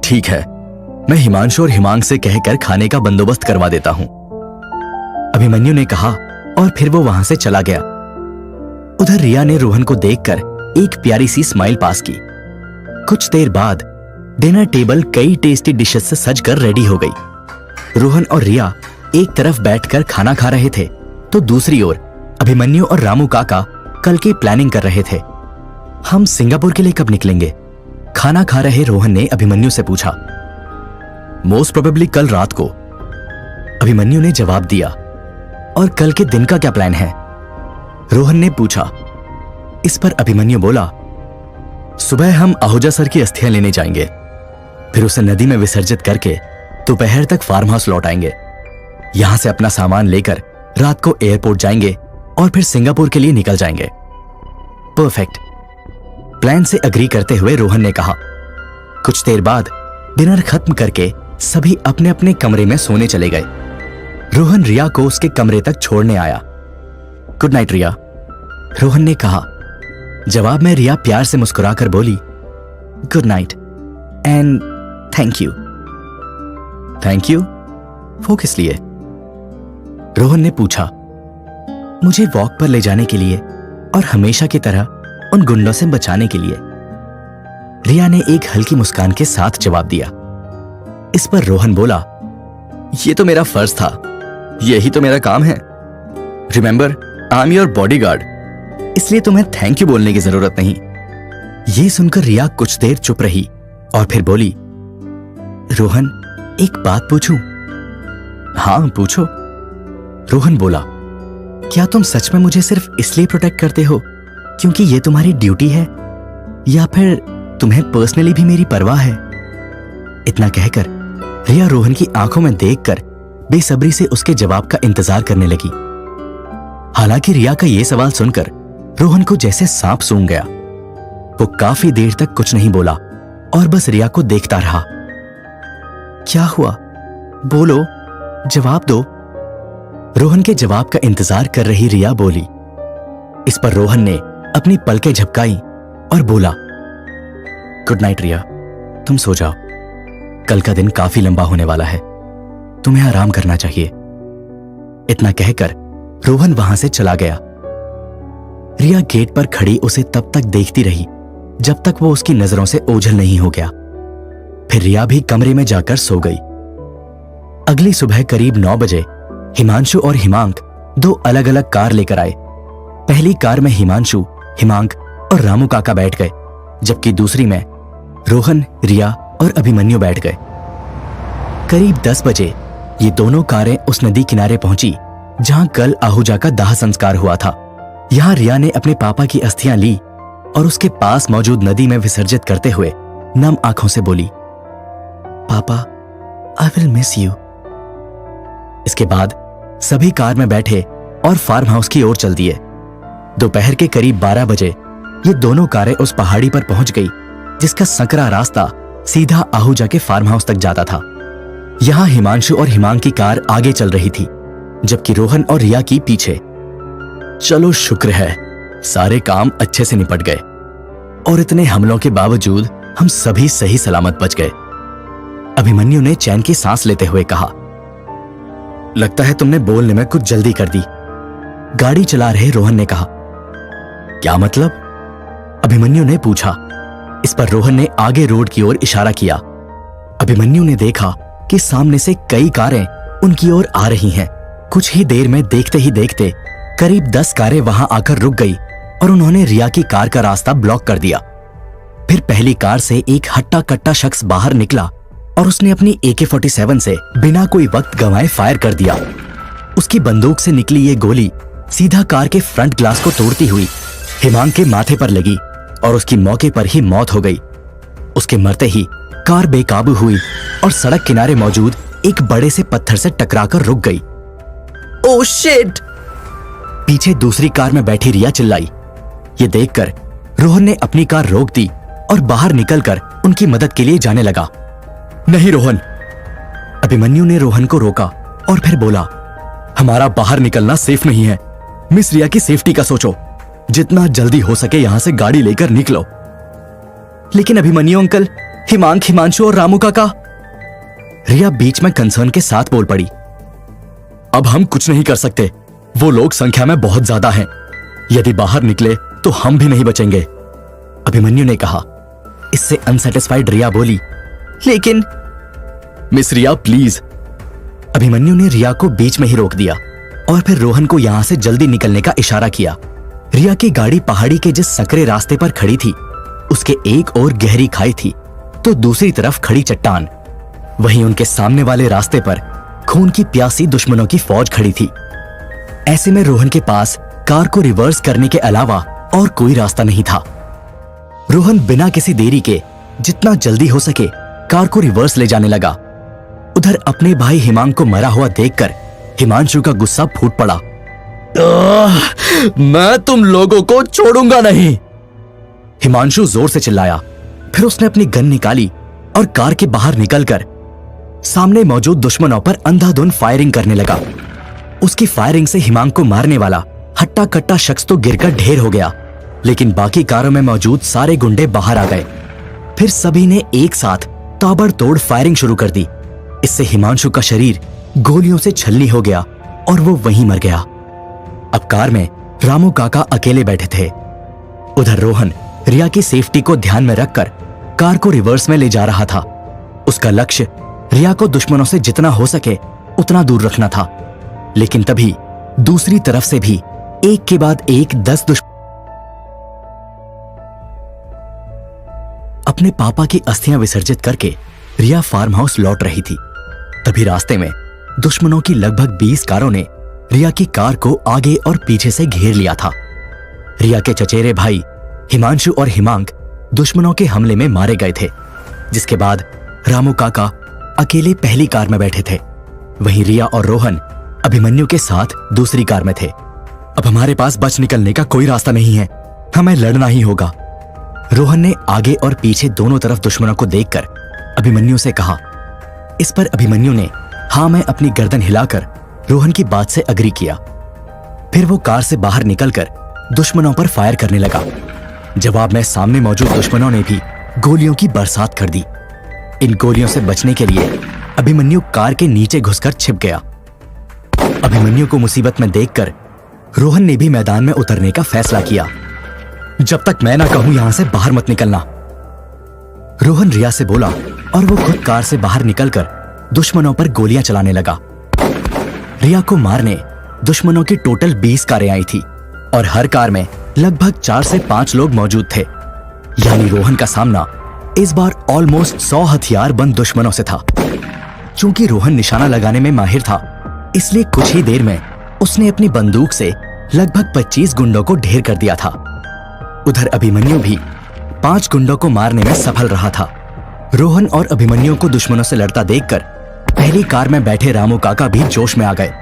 ठीक है, मैं हिमांशु और हिमांग से कहकर खाने का बंदोबस्त करवा देता हूं, अभिमन्यु ने कहा और फिर वो वहां से चला गया। उधर रिया ने रोहन को देखकर एक प्यारी सी स्माइल पास की। कुछ देर बाद डिनर टेबल कई टेस्टी डिशेस से सजकर रेडी हो गई। रोहन और रिया एक तरफ बैठकर खाना खा रहे थे तो दूसरी ओर अभिमन्यु और रामू काका कल की प्लानिंग कर रहे थे। हम सिंगापुर के लिए कब निकलेंगे? खाना खा रहे रोहन ने अभिमन्यु से पूछा। मोस्ट प्रोबेबली कल रात को, अभिमन्यु ने जवाब दिया। और कल के दिन का क्या प्लान है? रोहन ने पूछा। इस पर अभिमन्यु बोला, सुबह हम आहूजा सर की अस्थियां लेने जाएंगे, फिर उसे नदी में विसर्जित करके दोपहर तक फार्म हाउस लौट आएंगे। यहां से अपना सामान लेकर रात को एयरपोर्ट जाएंगे और फिर सिंगापुर के लिए निकल जाएंगे। परफेक्ट। प्लान से अग्री करते हुए रोहन ने कहा। कुछ देर बाद डिनर खत्म करके सभी अपने अपने कमरे में सोने चले गए। रोहन रिया को उसके कमरे तक छोड़ने आया। गुड नाइट रिया, रोहन ने कहा। जवाब में रिया प्यार से मुस्कुराकर बोली, good night and thank you. Thank you? वो किस लिए? रोहन ने पूछा। मुझे वॉक पर ले जाने के लिए और हमेशा की तरह उन गुंडों से बचाने के लिए, रिया ने एक हल्की मुस्कान के साथ जवाब दिया। इस पर रोहन बोला, यह तो मेरा फर्ज था, यही तो मेरा काम है। Remember, I am your bodyguard, इसलिए तुम्हें थैंक यू बोलने की जरूरत नहीं। यह सुनकर रिया कुछ देर चुप रही और फिर बोली, रोहन एक बात पूछूं? हाँ पूछो, रोहन बोला। क्या तुम सच में मुझे सिर्फ इसलिए प्रोटेक्ट करते हो क्योंकि ये तुम्हारी ड्यूटी है, या फिर तुम्हें पर्सनली भी मेरी परवाह है? इतना कहकर रिया रोहन की आंखों में देखकर बेसब्री से उसके जवाब का इंतजार करने लगी। हालांकि रिया का यह सवाल सुनकर रोहन को जैसे सांप सूंघ गया। वो काफी देर तक कुछ नहीं बोला और बस रिया को देखता रहा। क्या हुआ? बोलो, जवाब दो। रोहन के जवाब का इंतजार कर रही रिया बोली। इस पर रोहन ने अपनी पलकें झपकाई और बोला, गुड नाइट रिया, तुम सो जाओ, कल का दिन काफी लंबा होने वाला है, तुम्हें आराम करना चाहिए। इतना कहकर रोहन वहां से चला गया। रिया गेट पर खड़ी उसे तब तक देखती रही जब तक वो उसकी नजरों से ओझल नहीं हो गया। फिर रिया भी कमरे में जाकर सो गई। अगली सुबह करीब 9 बजे हिमांशु और हिमांक दो अलग अलग कार लेकर आए। पहली कार में हिमांशु, हिमांक और रामू काका बैठ गए, जबकि दूसरी में रोहन, रिया और अभिमन्यु बैठ गए। करीब 10 बजे ये दोनों कारें उस नदी किनारे पहुंची जहां कल आहूजा का दाह संस्कार हुआ था। यहां रिया ने अपने पापा की अस्थियां ली और उसके पास मौजूद नदी में विसर्जित करते हुए नम आंखों से बोली, पापा, आई विल मिस यू। इसके बाद सभी कार में बैठे और फार्म हाउस की ओर चल दिए। दोपहर के करीब 12 बजे ये दोनों कारें उस पहाड़ी पर पहुंच गई जिसका संकरा रास्ता सीधा आहूजा के फार्म हाउस तक जाता था। यहां हिमांशु और हिमांक की कार आगे चल रही थी, जबकि रोहन और रिया की पीछे। चलो शुक्र है, सारे काम अच्छे से निपट गए और इतने हमलों के बावजूद हम सभी सही सलामत बच गए, अभिमन्यु ने चैन की सांस लेते हुए कहा। लगता है तुमने बोलने में कुछ जल्दी कर दी, गाड़ी चला रहे रोहन ने कहा। क्या मतलब? अभिमन्यु ने पूछा। इस पर रोहन ने आगे रोड की ओर इशारा किया। अभिमन्यु ने देखा कि सामने से कई कारें उनकी ओर आ रही हैं। कुछ ही देर में देखते ही देखते करीब 10 कारें वहां आकर रुक गई और उन्होंने रिया की कार का रास्ता ब्लॉक कर दिया। फिर पहली कार से एक हट्टा कट्टा शख्स बाहर निकला और उसने अपनी AK-47 से बिना कोई वक्त गंवाए फायर कर दिया। उसकी बंदूक से निकली ये गोली सीधा कार के फ्रंट ग्लास को तोड़ती हुई हिमांक के माथे पर लगी और उसकी मौके पर ही मौत हो गई। उसके मरते ही कार बेकाबू हुई और सड़क किनारे मौजूद एक बड़े से पत्थर से टकराकर रुक गई। Oh shit! पीछे दूसरी कार में बैठी रिया चिल्लाई। ये देखकर रोहन ने अपनी कार रोक दी और बाहर निकलकर उनकी मदद के लिए जाने लगा। नहीं रोहन, अभिमन्यु ने रोहन को रोका और फिर बोला, हमारा बाहर निकलना सेफ नहीं है। मिस रिया की सेफ्टी का सोचो, जितना जल्दी हो सके यहां से गाड़ी लेकर निकलो। लेकिन अभिमन्यु अंकल, हिमांक, हिमांशु और रामू काका, रिया बीच में कंसर्न के साथ बोल पड़ी। अब हम कुछ नहीं कर सकते, वो लोग संख्या में बहुत ज्यादा हैं। यदि बाहर निकले तो हम भी नहीं बचेंगे, अभिमन्यु ने कहा। इससे अनसेटिस्फाइड रिया बोली, लेकिन मिस रिया प्लीज। अभिमन्यु ने रिया को बीच में ही रोक दिया और फिर रोहन को यहां से जल्दी निकलने का इशारा किया। रिया की गाड़ी पहाड़ी के जिस सकरे रास्ते पर खड़ी थी उसके एक ओर गहरी खाई थी तो दूसरी तरफ खड़ी चट्टान। वहीं उनके सामने वाले रास्ते पर खून की प्यासी दुश्मनों की फौज खड़ी थी। ऐसे में रोहन के पास कार को रिवर्स करने के अलावा और कोई रास्ता नहीं था। रोहन बिना किसी देरी के जितना जल्दी हो सके कार को रिवर्स ले जाने लगा। उधर अपने भाई हिमांक को मरा हुआ देखकर हिमांशु का गुस्सा फूट पड़ा। मैं तुम लोगों को छोड़ूंगा नहीं, हिमांशु जोर से चिल्लाया। फिर उसने अपनी गन निकाली और कार के बाहर निकलकर सामने मौजूद दुश्मनों पर अंधाधुंध फायरिंग करने लगा। उसकी फायरिंग से हिमांक को मारने वाला हट्टा कट्टा शख्स तो गिरकर ढेर हो गया, लेकिन बाकी कारों में मौजूद सारे गुंडे बाहर आ गए। फिर सभी ने एक साथ ताबड़तोड़ फायरिंग शुरू कर दी। इससे हिमांशु का शरीर गोलियों से छलनी हो गया और वो वहीं मर गया। अब कार में रामू काका अकेले बैठे थे। उधर रोहन रिया की सेफ्टी को ध्यान में रखकर कार को रिवर्स में ले जा रहा था। उसका लक्ष्य रिया को दुश्मनों से जितना हो सके उतना दूर रखना था। लेकिन तभी दूसरी तरफ से भी एक के बाद एक 10 दुश्मन अपने पापा की अस्थियां विसर्जित करके रिया फार्म हाउस लौट रही थी। तभी रास्ते में दुश्मनों की लगभग 20 कारों ने रिया की कार को आगे और पीछे से घेर लिया था। रिया के चचेरे भाई हिमांशु और हिमांक दुश्मनों के हमले में मारे गए थे, जिसके बाद रामू काका अकेले पहली कार में बैठे थे। वहीं रिया और रोहन अभिमन्यु के साथ दूसरी कार में थे। अब हमारे पास बच निकलने का कोई रास्ता नहीं है, हमें लड़ना ही होगा, रोहन ने आगे और पीछे दोनों तरफ दुश्मनों को देखकर अभिमन्यु से कहा। इस पर अभिमन्यु ने हाँ में अपनी गर्दन हिलाकर रोहन की बात से अग्री किया। फिर वो कार से बाहर निकलकर दुश्मनों पर फायर करने लगा। जवाब में सामने मौजूद दुश्मनों ने भी गोलियों की बरसात कर दी। इन गोलियों से बचने के लिए अभिमन्यु कार के नीचे घुसकर छिप गया। अभिमन्यु को मुसीबत में देखकर रोहन ने भी मैदान में उतरने का फैसला किया। जब तक मैं ना कहूं यहां से बाहर मत निकलना, रोहन रिया से बोला और वो खुद कार से बाहर निकलकर दुश्मनों पर गोलियां चलाने लगा। रिया को मारने दुश्मनों की टोटल 20 कारें आई थी और हर कार में लगभग 4 से 5 लोग मौजूद थे। यानी रोहन का सामना इस बार ऑलमोस्ट 100 हथियार बंद दुश्मनों से था। चूंकि रोहन निशाना लगाने में माहिर था, इसलिए कुछ ही देर में उसने अपनी बंदूक से लगभग 25 गुंडों को ढेर कर दिया था। उधर अभिमन्यु भी 5 गुंडों को मारने में सफल रहा था। रोहन और अभिमन्यु को दुश्मनों से लड़ता देखकर पहली कार में बैठे रामू काका भी जोश में आ गए।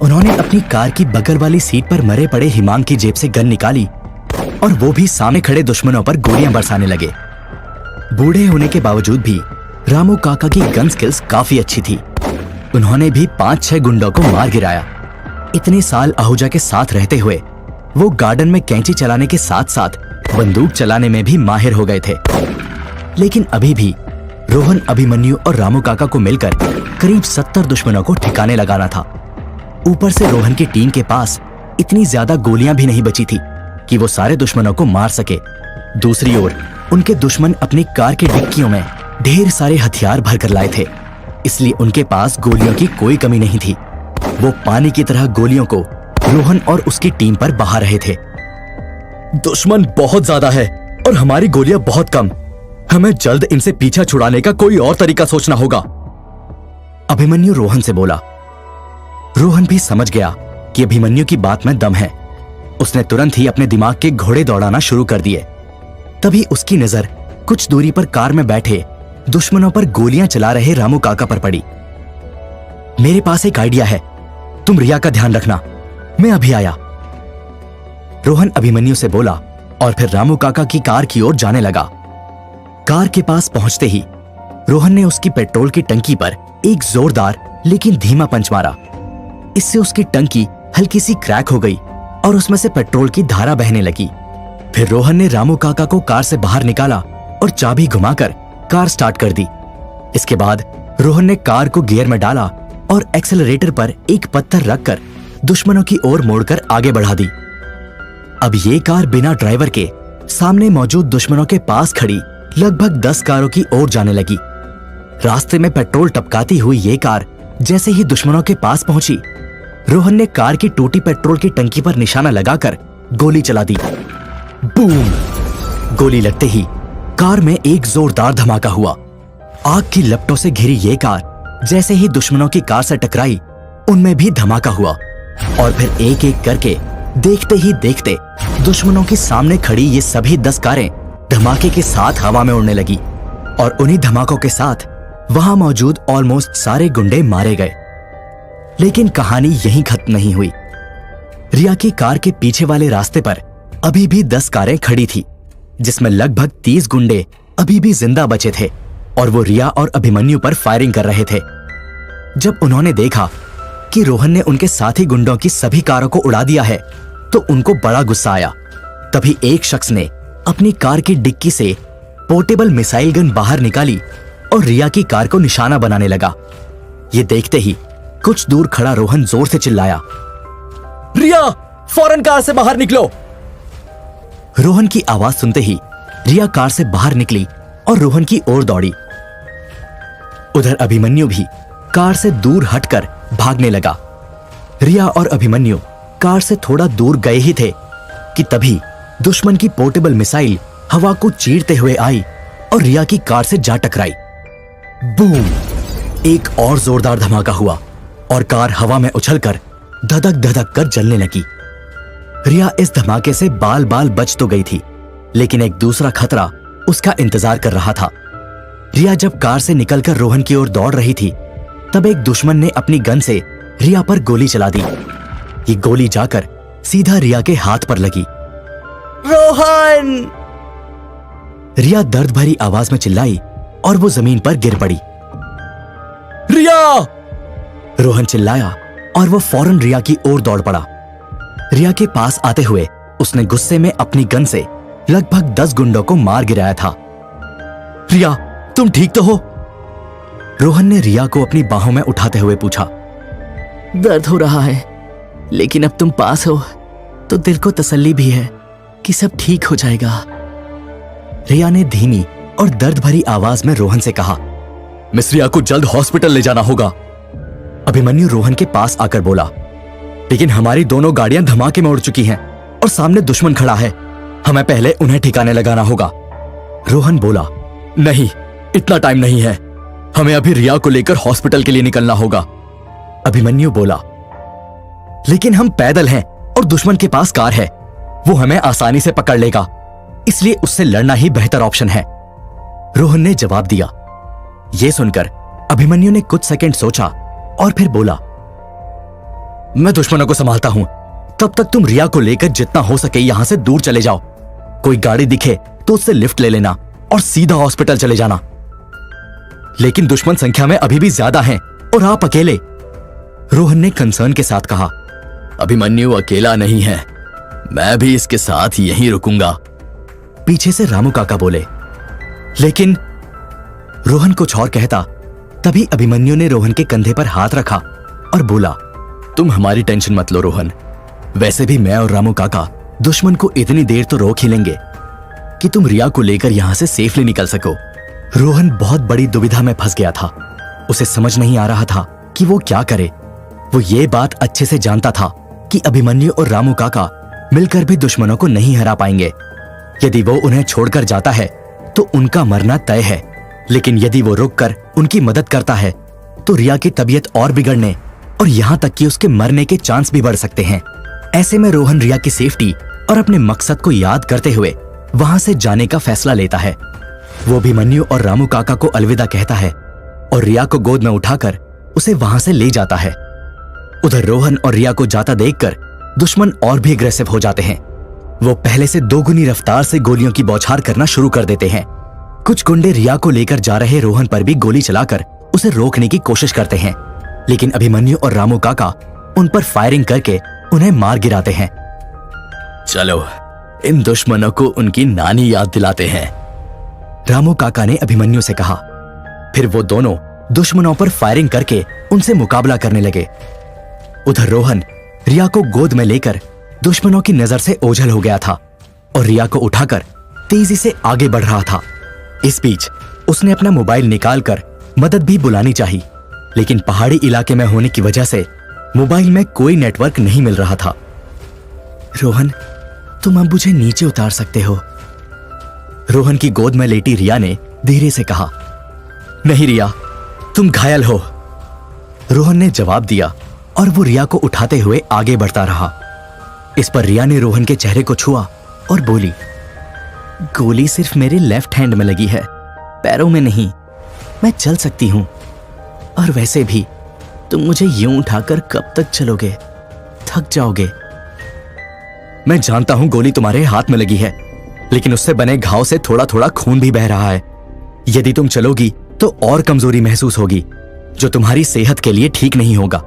उन्होंने अपनी कार की बगल वाली सीट पर मरे पड़े हिमांक की जेब से गन निकाली और वो भी सामने खड़े दुश्मनों पर गोलियां बरसाने लगे। बूढ़े होने के बावजूद भी रामू काका की गन स्किल्स काफी अच्छी थी। उन्होंने भी 5-6 गुंडों को मार गिराया। इतने साल आहूजा के साथ रहते हुए वो गार्डन में कैंची चलाने के साथ साथ बंदूक चलाने में भी माहिर हो गए थे। लेकिन अभी भी रोहन, अभिमन्यु और रामू काका को मिलकर करीब 70 दुश्मनों को ठिकाने लगाना था। ऊपर से रोहन की टीम के पास इतनी ज्यादा गोलियां भी नहीं बची थी कि वो सारे दुश्मनों को मार सके। दूसरी ओर उनके दुश्मन अपनी कार की डिक्कियों में ढेर सारे हथियार भरकर लाए थे, इसलिए उनके पास गोलियों की कोई कमी नहीं थी। वो पानी की तरह गोलियों को रोहन और उसकी टीम पर बहा रहे थे। दुश्मन बहुत ज्यादा है और हमारी गोलियां बहुत कम। हमें जल्द इनसे पीछा छुड़ाने का कोई और तरीका सोचना होगा, अभिमन्यु रोहन से बोला। रोहन भी समझ गया कि अभिमन्यु की बात में दम है। उसने तुरंत ही अपने दिमाग के घोड़े दौड़ाना शुरू कर दिए। तभी उसकी नजर कुछ दूरी पर कार में बैठे दुश्मनों पर गोलियां चला रहे रामू काका पर पड़ी। मेरे पास एक आइडिया है, तुम रिया का ध्यान रखना, मैं अभी आया, रोहन अभिमन्यु से बोला और फिर रामू काका की कार की ओर जाने लगा। कार के पास पहुंचते ही रोहन ने उसकी पेट्रोल की टंकी पर एक जोरदार लेकिन धीमा पंच मारा। इससे उसकी टंकी हल्की सी क्रैक हो गई और उसमें से पेट्रोल की धारा बहने लगी। फिर रोहन ने रामू काका को कार से बाहर निकाला और चाबी घुमाकर कार स्टार्ट कर दी। इसके बाद रोहन ने कार को गियर में डाला और एक्सेलरेटर पर एक पत्थर रखकर दुश्मनों की ओर मोड़कर आगे बढ़ा दी। अब ये कार बिना ड्राइवर के सामने मौजूद दुश्मनों के पास खड़ी लगभग 10 कारों की ओर जाने लगी। रास्ते में पेट्रोल टपकाती हुई ये कार जैसे ही दुश्मनों के पास पहुंची, रोहन ने कार की टूटी पेट्रोल की टंकी पर निशाना लगाकर गोली चला दी। बूम! गोली लगते ही कार में एक जोरदार धमाका हुआ। आग की लपटों से घिरी ये कार जैसे ही दुश्मनों की कार से टकराई, उनमें भी धमाका हुआ और फिर एक एक करके देखते ही देखते दुश्मनों के सामने खड़ी ये सभी 10 कारें धमाके के साथ हवा में उड़ने लगी और उन्हीं धमाकों के साथ वहां मौजूद ऑलमोस्ट सारे गुंडे मारे गए। लेकिन कहानी यहीं खत्म नहीं हुई। रिया की कार के पीछे वाले रास्ते पर अभी भी 10 कारें खड़ी थी, जिसमें लगभग 30 गुंडे अभी भी जिंदा बचे थे और वो रिया और अभिमन्यु पर फायरिंग कर रहे थे। जब उन्होंने देखा कि रोहन ने उनके साथी गुंडों की सभी कारों को उड़ा दिया है तो उनको बड़ा गुस्सा आया। तभी एक शख्स ने अपनी कार की डिक्की से पोर्टेबल मिसाइल गन बाहर निकाली और रिया की कार को निशाना बनाने लगा। ये देखते ही कुछ दूर खड़ा रोहन जोर से चिल्लाया, रिया, फौरन कार से बाहर निकलो। रोहन की आवाज सुनते ही रिया कार से बाहर निकली और रोहन की ओर दौड़ी। उधर अभिमन्यु भी कार से दूर हटकर भागने लगा। रिया और अभिमन्यु कार से थोड़ा दूर गए ही थे कि तभी दुश्मन की पोर्टेबल मिसाइल हवा को चीरते हुए आई और रिया की कार से जा टकराई। बूम! एक और जोरदार धमाका हुआ और कार हवा में उछलकर धधक धधक कर जलने लगी। रिया इस धमाके से बाल बाल बच तो गई थी, लेकिन एक दूसरा खतरा उसका इंतजार कर रहा था। रिया जब कार से निकलकर रोहन की ओर दौड़ रही थी, तब एक दुश्मन ने अपनी गन से रिया पर गोली चला दी। ये गोली जाकर सीधा रिया के हाथ पर लगी। रोहन! रिया दर्द भरी आवाज में चिल्लाई और वो जमीन पर गिर पड़ी। रिया! रोहन चिल्लाया और वो फौरन रिया की ओर दौड़ पड़ा। रिया के पास आते हुए उसने गुस्से में अपनी गन से लगभग 10 गुंडों को मार गिराया था। रिया, तुम ठीक तो हो? रोहन ने रिया को अपनी बाहों में उठाते हुए पूछा। दर्द हो रहा है, लेकिन अब तुम पास हो तो दिल को तसल्ली भी है कि सब ठीक हो जाएगा। रिया ने धीमी और दर्द भरी आवाज में रोहन से कहा, मिस रिया को जल्द हॉस्पिटल ले जाना होगा। अभिमन्यु रोहन के पास आकर बोला, लेकिन हमारी दोनों गाड़ियां धमाके में उड़ चुकी हैं और सामने दुश्मन खड़ा है, हमें पहले उन्हें ठिकाने लगाना होगा। रोहन बोला, नहीं, इतना टाइम नहीं है, हमें अभी रिया को लेकर हॉस्पिटल के लिए निकलना होगा। अभिमन्यु बोला, लेकिन हम पैदल हैं और दुश्मन के पास कार है, वो हमें आसानी से पकड़ लेगा, इसलिए उससे लड़ना ही बेहतर ऑप्शन है। रोहन ने जवाब दिया। यह सुनकर अभिमन्यु ने कुछ सेकंड सोचा और फिर बोला, मैं दुश्मनों को संभालता हूं, तब तक तुम रिया को लेकर जितना हो सके यहां से दूर चले जाओ। कोई गाड़ी दिखे तो उससे लिफ्ट ले लेना और सीधा हॉस्पिटल चले जाना। लेकिन दुश्मन संख्या में अभी भी ज्यादा हैं और आप अकेले। रोहन ने कंसर्न के साथ कहा, अभिमन्यु अकेला नहीं है, मैं भी इसके साथ यहीं रुकूंगा। पीछे से रामू काका बोले। लेकिन रोहन कुछ और कहता, तभी अभिमन्यु ने रोहन के कंधे पर हाथ रखा और बोला, तुम हमारी टेंशन मत लो रोहन, वैसे भी मैं और रामू काका दुश्मन को इतनी देर तो रोक ही लेंगे कि तुम रिया को लेकर यहां से सेफली निकल सको। रोहन बहुत बड़ी दुविधा में फंस गया था। उसे समझ नहीं आ रहा था कि वो क्या करे। वो ये बात अच्छे से जानता था कि अभिमन्यु और रामू काका मिलकर भी दुश्मनों को नहीं हरा पाएंगे। यदि वो उन्हें छोड़कर जाता है तो उनका मरना तय है, लेकिन यदि वो रुककर उनकी मदद करता है तो रिया की तबीयत और बिगड़ने और यहां तक कि उसके मरने के चांस भी बढ़ सकते हैं। ऐसे में रोहन रिया की सेफ्टी और अपने मकसद को याद करते हुए वहां से जाने का फैसला लेता है। वो अभिमन्यु और रामू काका को अलविदा कहता है और रिया को गोद में उठाकर उसे वहां से ले जाता है। उधर रोहन और रिया को जाता देखकर दुश्मन और भी अग्रेसिव हो जाते हैं। वो पहले से दोगुनी रफ्तार से गोलियों की बौछार करना शुरू कर देते हैं। कुछ गुंडे रिया को लेकर जा रहे रोहन पर भी गोली चलाकर उसे रोकने की कोशिश करते हैं, लेकिन अभिमन्यु और रामू काका उन पर फायरिंग करके उन्हें मार गिराते हैं। चलो, इन दुश्मनों को उनकी नानी याद दिलाते हैं, रामू काका ने अभिमन्यु से कहा। फिर वो दोनों दुश्मनों पर फायरिंग करके उनसे मुकाबला करने लगे। उधर रोहन रिया को गोद में लेकर दुश्मनों की नजर से ओझल हो गया था और रिया को उठाकर तेजी से आगे बढ़ रहा था। इस बीच उसने अपना मोबाइल निकालकर मदद भी बुलानी चाहिए, लेकिन पहाड़ी इलाके में होने की वजह से मोबाइल में कोई नेटवर्क नहीं मिल रहा था। रोहन, तुम अब मुझे नीचे उतार सकते हो, रोहन की गोद में लेटी रिया ने धीरे से कहा। नहीं रिया, तुम घायल हो, रोहन ने जवाब दिया और वो रिया को उठाते हुए आगे बढ़ता रहा। इस पर रिया ने रोहन के चेहरे को छुआ और बोली, गोली सिर्फ मेरे लेफ्ट हैंड में लगी है, पैरों में नहीं। मैं चल सकती हूं, और वैसे भी तुम मुझे यूं उठाकर कब तक चलोगे? थक जाओगे। मैं जानता हूं गोली तुम्हारे हाथ में लगी है, लेकिन उससे बने घाव से थोड़ा थोड़ा खून भी बह रहा है। यदि तुम चलोगी तो और कमजोरी महसूस होगी, जो तुम्हारी सेहत के लिए ठीक नहीं होगा।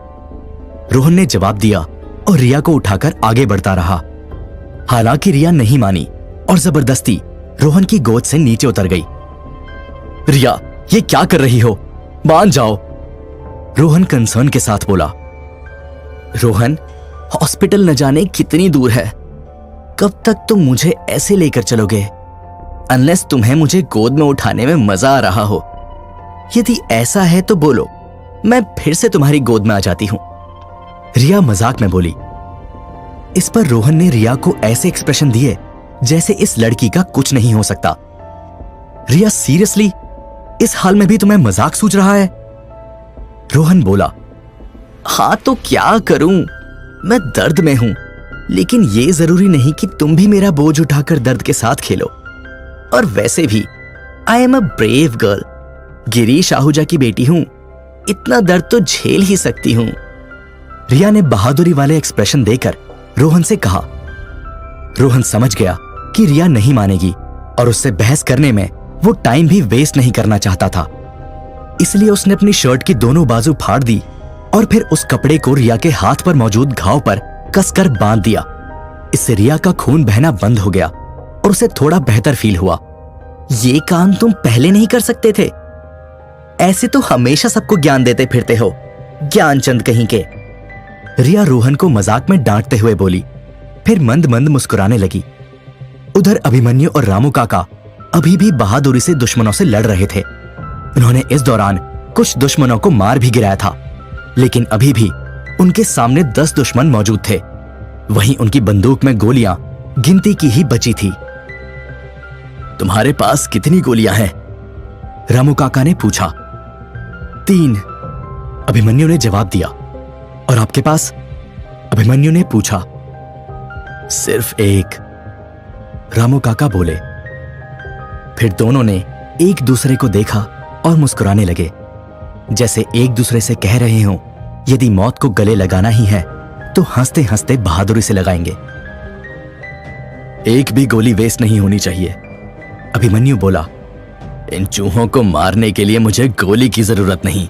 रोहन ने जवाब दिया और रिया को उठाकर आगे बढ़ता रहा। हालांकि रिया नहीं मानी और जबरदस्ती रोहन की गोद से नीचे उतर गई। रिया, ये क्या कर रही हो? मान जाओ, रोहन कंसर्न के साथ बोला। रोहन, हॉस्पिटल न जाने कितनी दूर है। कब तक तुम मुझे ऐसे लेकर चलोगे? अनलेस तुम्हें मुझे गोद में उठाने में मजा आ रहा हो। यदि ऐसा है तो बोलो, मैं फिर से तुम्हारी गोद में आ जाती हूं। रिया मजाक में बोली। इस पर रोहन ने रिया को ऐसे एक्सप्रेशन दिए जैसे इस लड़की का कुछ नहीं हो सकता। रिया, सीरियसली इस हाल में भी तुम्हें मजाक सूझ रहा है? रोहन बोला, हाँ तो क्या करूं, मैं दर्द में हूं, लेकिन ये जरूरी नहीं कि तुम भी मेरा बोझ उठाकर दर्द के साथ खेलो। और वैसे भी I am a brave girl, Girish Ahuja की बेटी हूं, इतना दर्द तो झेल ही सकती हूं। रिया ने बहादुरी वाले एक्सप्रेशन देकर रोहन से कहा। रोहन समझ गया कि रिया नहीं मानेगी और उससे बहस करने में वो टाइम भी वेस्ट नहीं करना चाहता था। इसलिए उसने अपनी शर्ट की दोनों बाजू फाड़ दी और फिर उस कपड़े को रिया के हाथ पर मौजूद घाव पर कसकर बांध दिया। इससे रिया का खून बहना बंद हो गया और उसे थोड़ा बेहतर फील हुआ। ये काम तुम पहले नहीं कर सकते थे? ऐसे तो हमेशा सबको ज्ञान देते फिरते हो, ज्ञानचंद कहीं के। रिया रोहन को मजाक में डांटते हुए बोली, फिर मंद मंद मुस्कुराने लगी। उधर अभिमन्यु और रामू काका अभी भी बहादुरी से दुश्मनों से लड़ रहे थे। उन्होंने इस दौरान कुछ दुश्मनों को मार भी गिराया था, लेकिन अभी भी उनके सामने 10 दुश्मन मौजूद थे। वहीं उनकी बंदूक में गोलियां गिनती की ही बची थी। तुम्हारे पास कितनी गोलियां हैं? रामू काका ने पूछा। 3, अभिमन्यु ने जवाब दिया। और आपके पास? अभिमन्यु ने पूछा। सिर्फ 1, रामू काका बोले। फिर दोनों ने एक दूसरे को देखा और मुस्कुराने लगे, जैसे एक दूसरे से कह रहे हों, यदि मौत को गले लगाना ही है तो हंसते हंसते बहादुरी से लगाएंगे। एक भी गोली वेस्ट नहीं होनी चाहिए, अभिमन्यु बोला। इन चूहों को मारने के लिए मुझे गोली की जरूरत नहीं,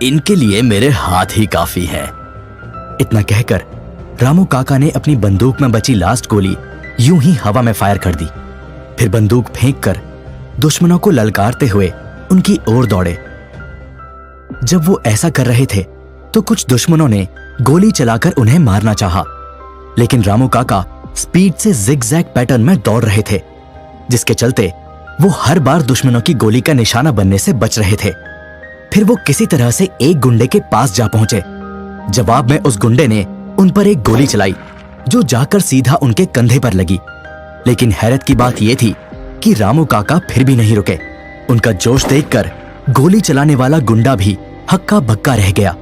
इनके लिए मेरे हाथ ही काफी हैं। इतना कहकर रामू काका ने अपनी बंदूक में बची लास्ट गोली यूं ही हवा में फायर कर दी। फिर बंदूक फेंककर दुश्मनों को ललकारते हुए उनकी ओर दौड़े। जब वो ऐसा कर रहे थे तो कुछ दुश्मनों ने गोली चलाकर उन्हें मारना चाहा, लेकिन रामू काका स्पीड से जिगजैग पैटर्न में दौड़ रहे थे, जिसके चलते वो हर बार दुश्मनों की गोली का निशाना बनने से बच रहे थे। फिर वो किसी तरह से एक गुंडे के पास जा पहुंचे। जवाब में उस गुंडे ने उन पर एक गोली चलाई, जो जाकर सीधा उनके कंधे पर लगी। लेकिन हैरत की बात यह थी कि रामू काका फिर भी नहीं रुके। उनका जोश देखकर गोली चलाने वाला गुंडा भी हक्का बक्का रह गया।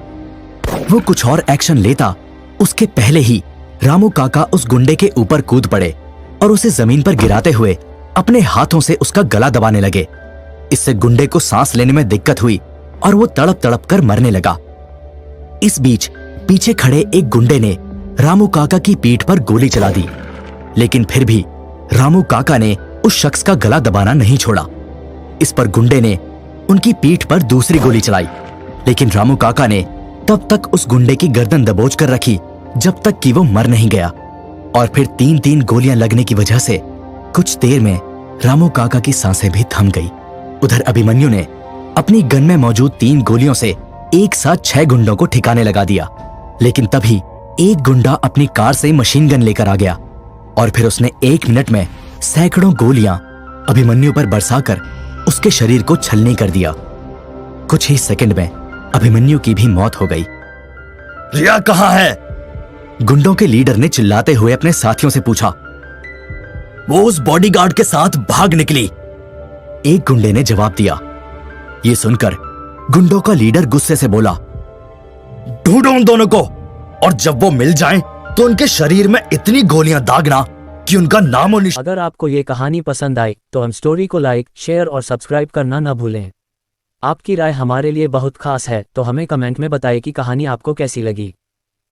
वो कुछ और एक्शन लेता उसके पहले ही रामू काका उस गुंडे के ऊपर कूद पड़े और उसे जमीन पर गिराते हुए अपने हाथों से उसका गला दबाने लगे। इससे गुंडे को सांस लेने में दिक्कत हुई और वो तड़प तड़प कर मरने लगा। इस बीच पीछे खड़े एक गुंडे ने रामू काका की पीठ पर गोली चला दी, लेकिन फिर भी रामू काका ने उस शख्स का गला दबाना नहीं छोड़ा। इस पर गुंडे ने उनकी पीठ पर दूसरी गोली चलाई, लेकिन रामू काका ने तब तक उस गुंडे की गर्दन दबोच कर रखी जब तक कि वो मर नहीं गया। और फिर 3-3 गोलियां लगने की वजह से कुछ देर में रामू काका की सांसें भी थम गई। उधर अभिमन्यु ने अपनी गन में मौजूद 3 गोलियों से एक साथ 6 गुंडों को ठिकाने लगा दिया, लेकिन तभी एक गुंडा अपनी कार से मशीन गन लेकर आ गया और फिर उसने 1 मिनट में सैकड़ों गोलियां अभिमन्यु पर बरसाकर उसके शरीर को छलनी कर दिया। कुछ ही सेकंड में अभिमन्यु की भी मौत हो गई। रिया कहाँ है? गुंडों के लीडर ने चिल्लाते हुए अपने साथियों से पूछा। वो उस बॉडीगार्ड के साथ भाग निकली, एक गुंडे ने जवाब दिया। ये सुनकर गुंडों का लीडर गुस्से से बोला, ढूंढो उन दोनों को और जब वो मिल जाएं तो उनके शरीर में इतनी गोलियां दागना कि उनका नाम और निशान। अगर आपको ये कहानी पसंद आई तो हम स्टोरी को लाइक, शेयर और सब्सक्राइब करना न भूलें। आपकी राय हमारे लिए बहुत खास है, तो हमें कमेंट में बताएं कि कहानी आपको कैसी लगी।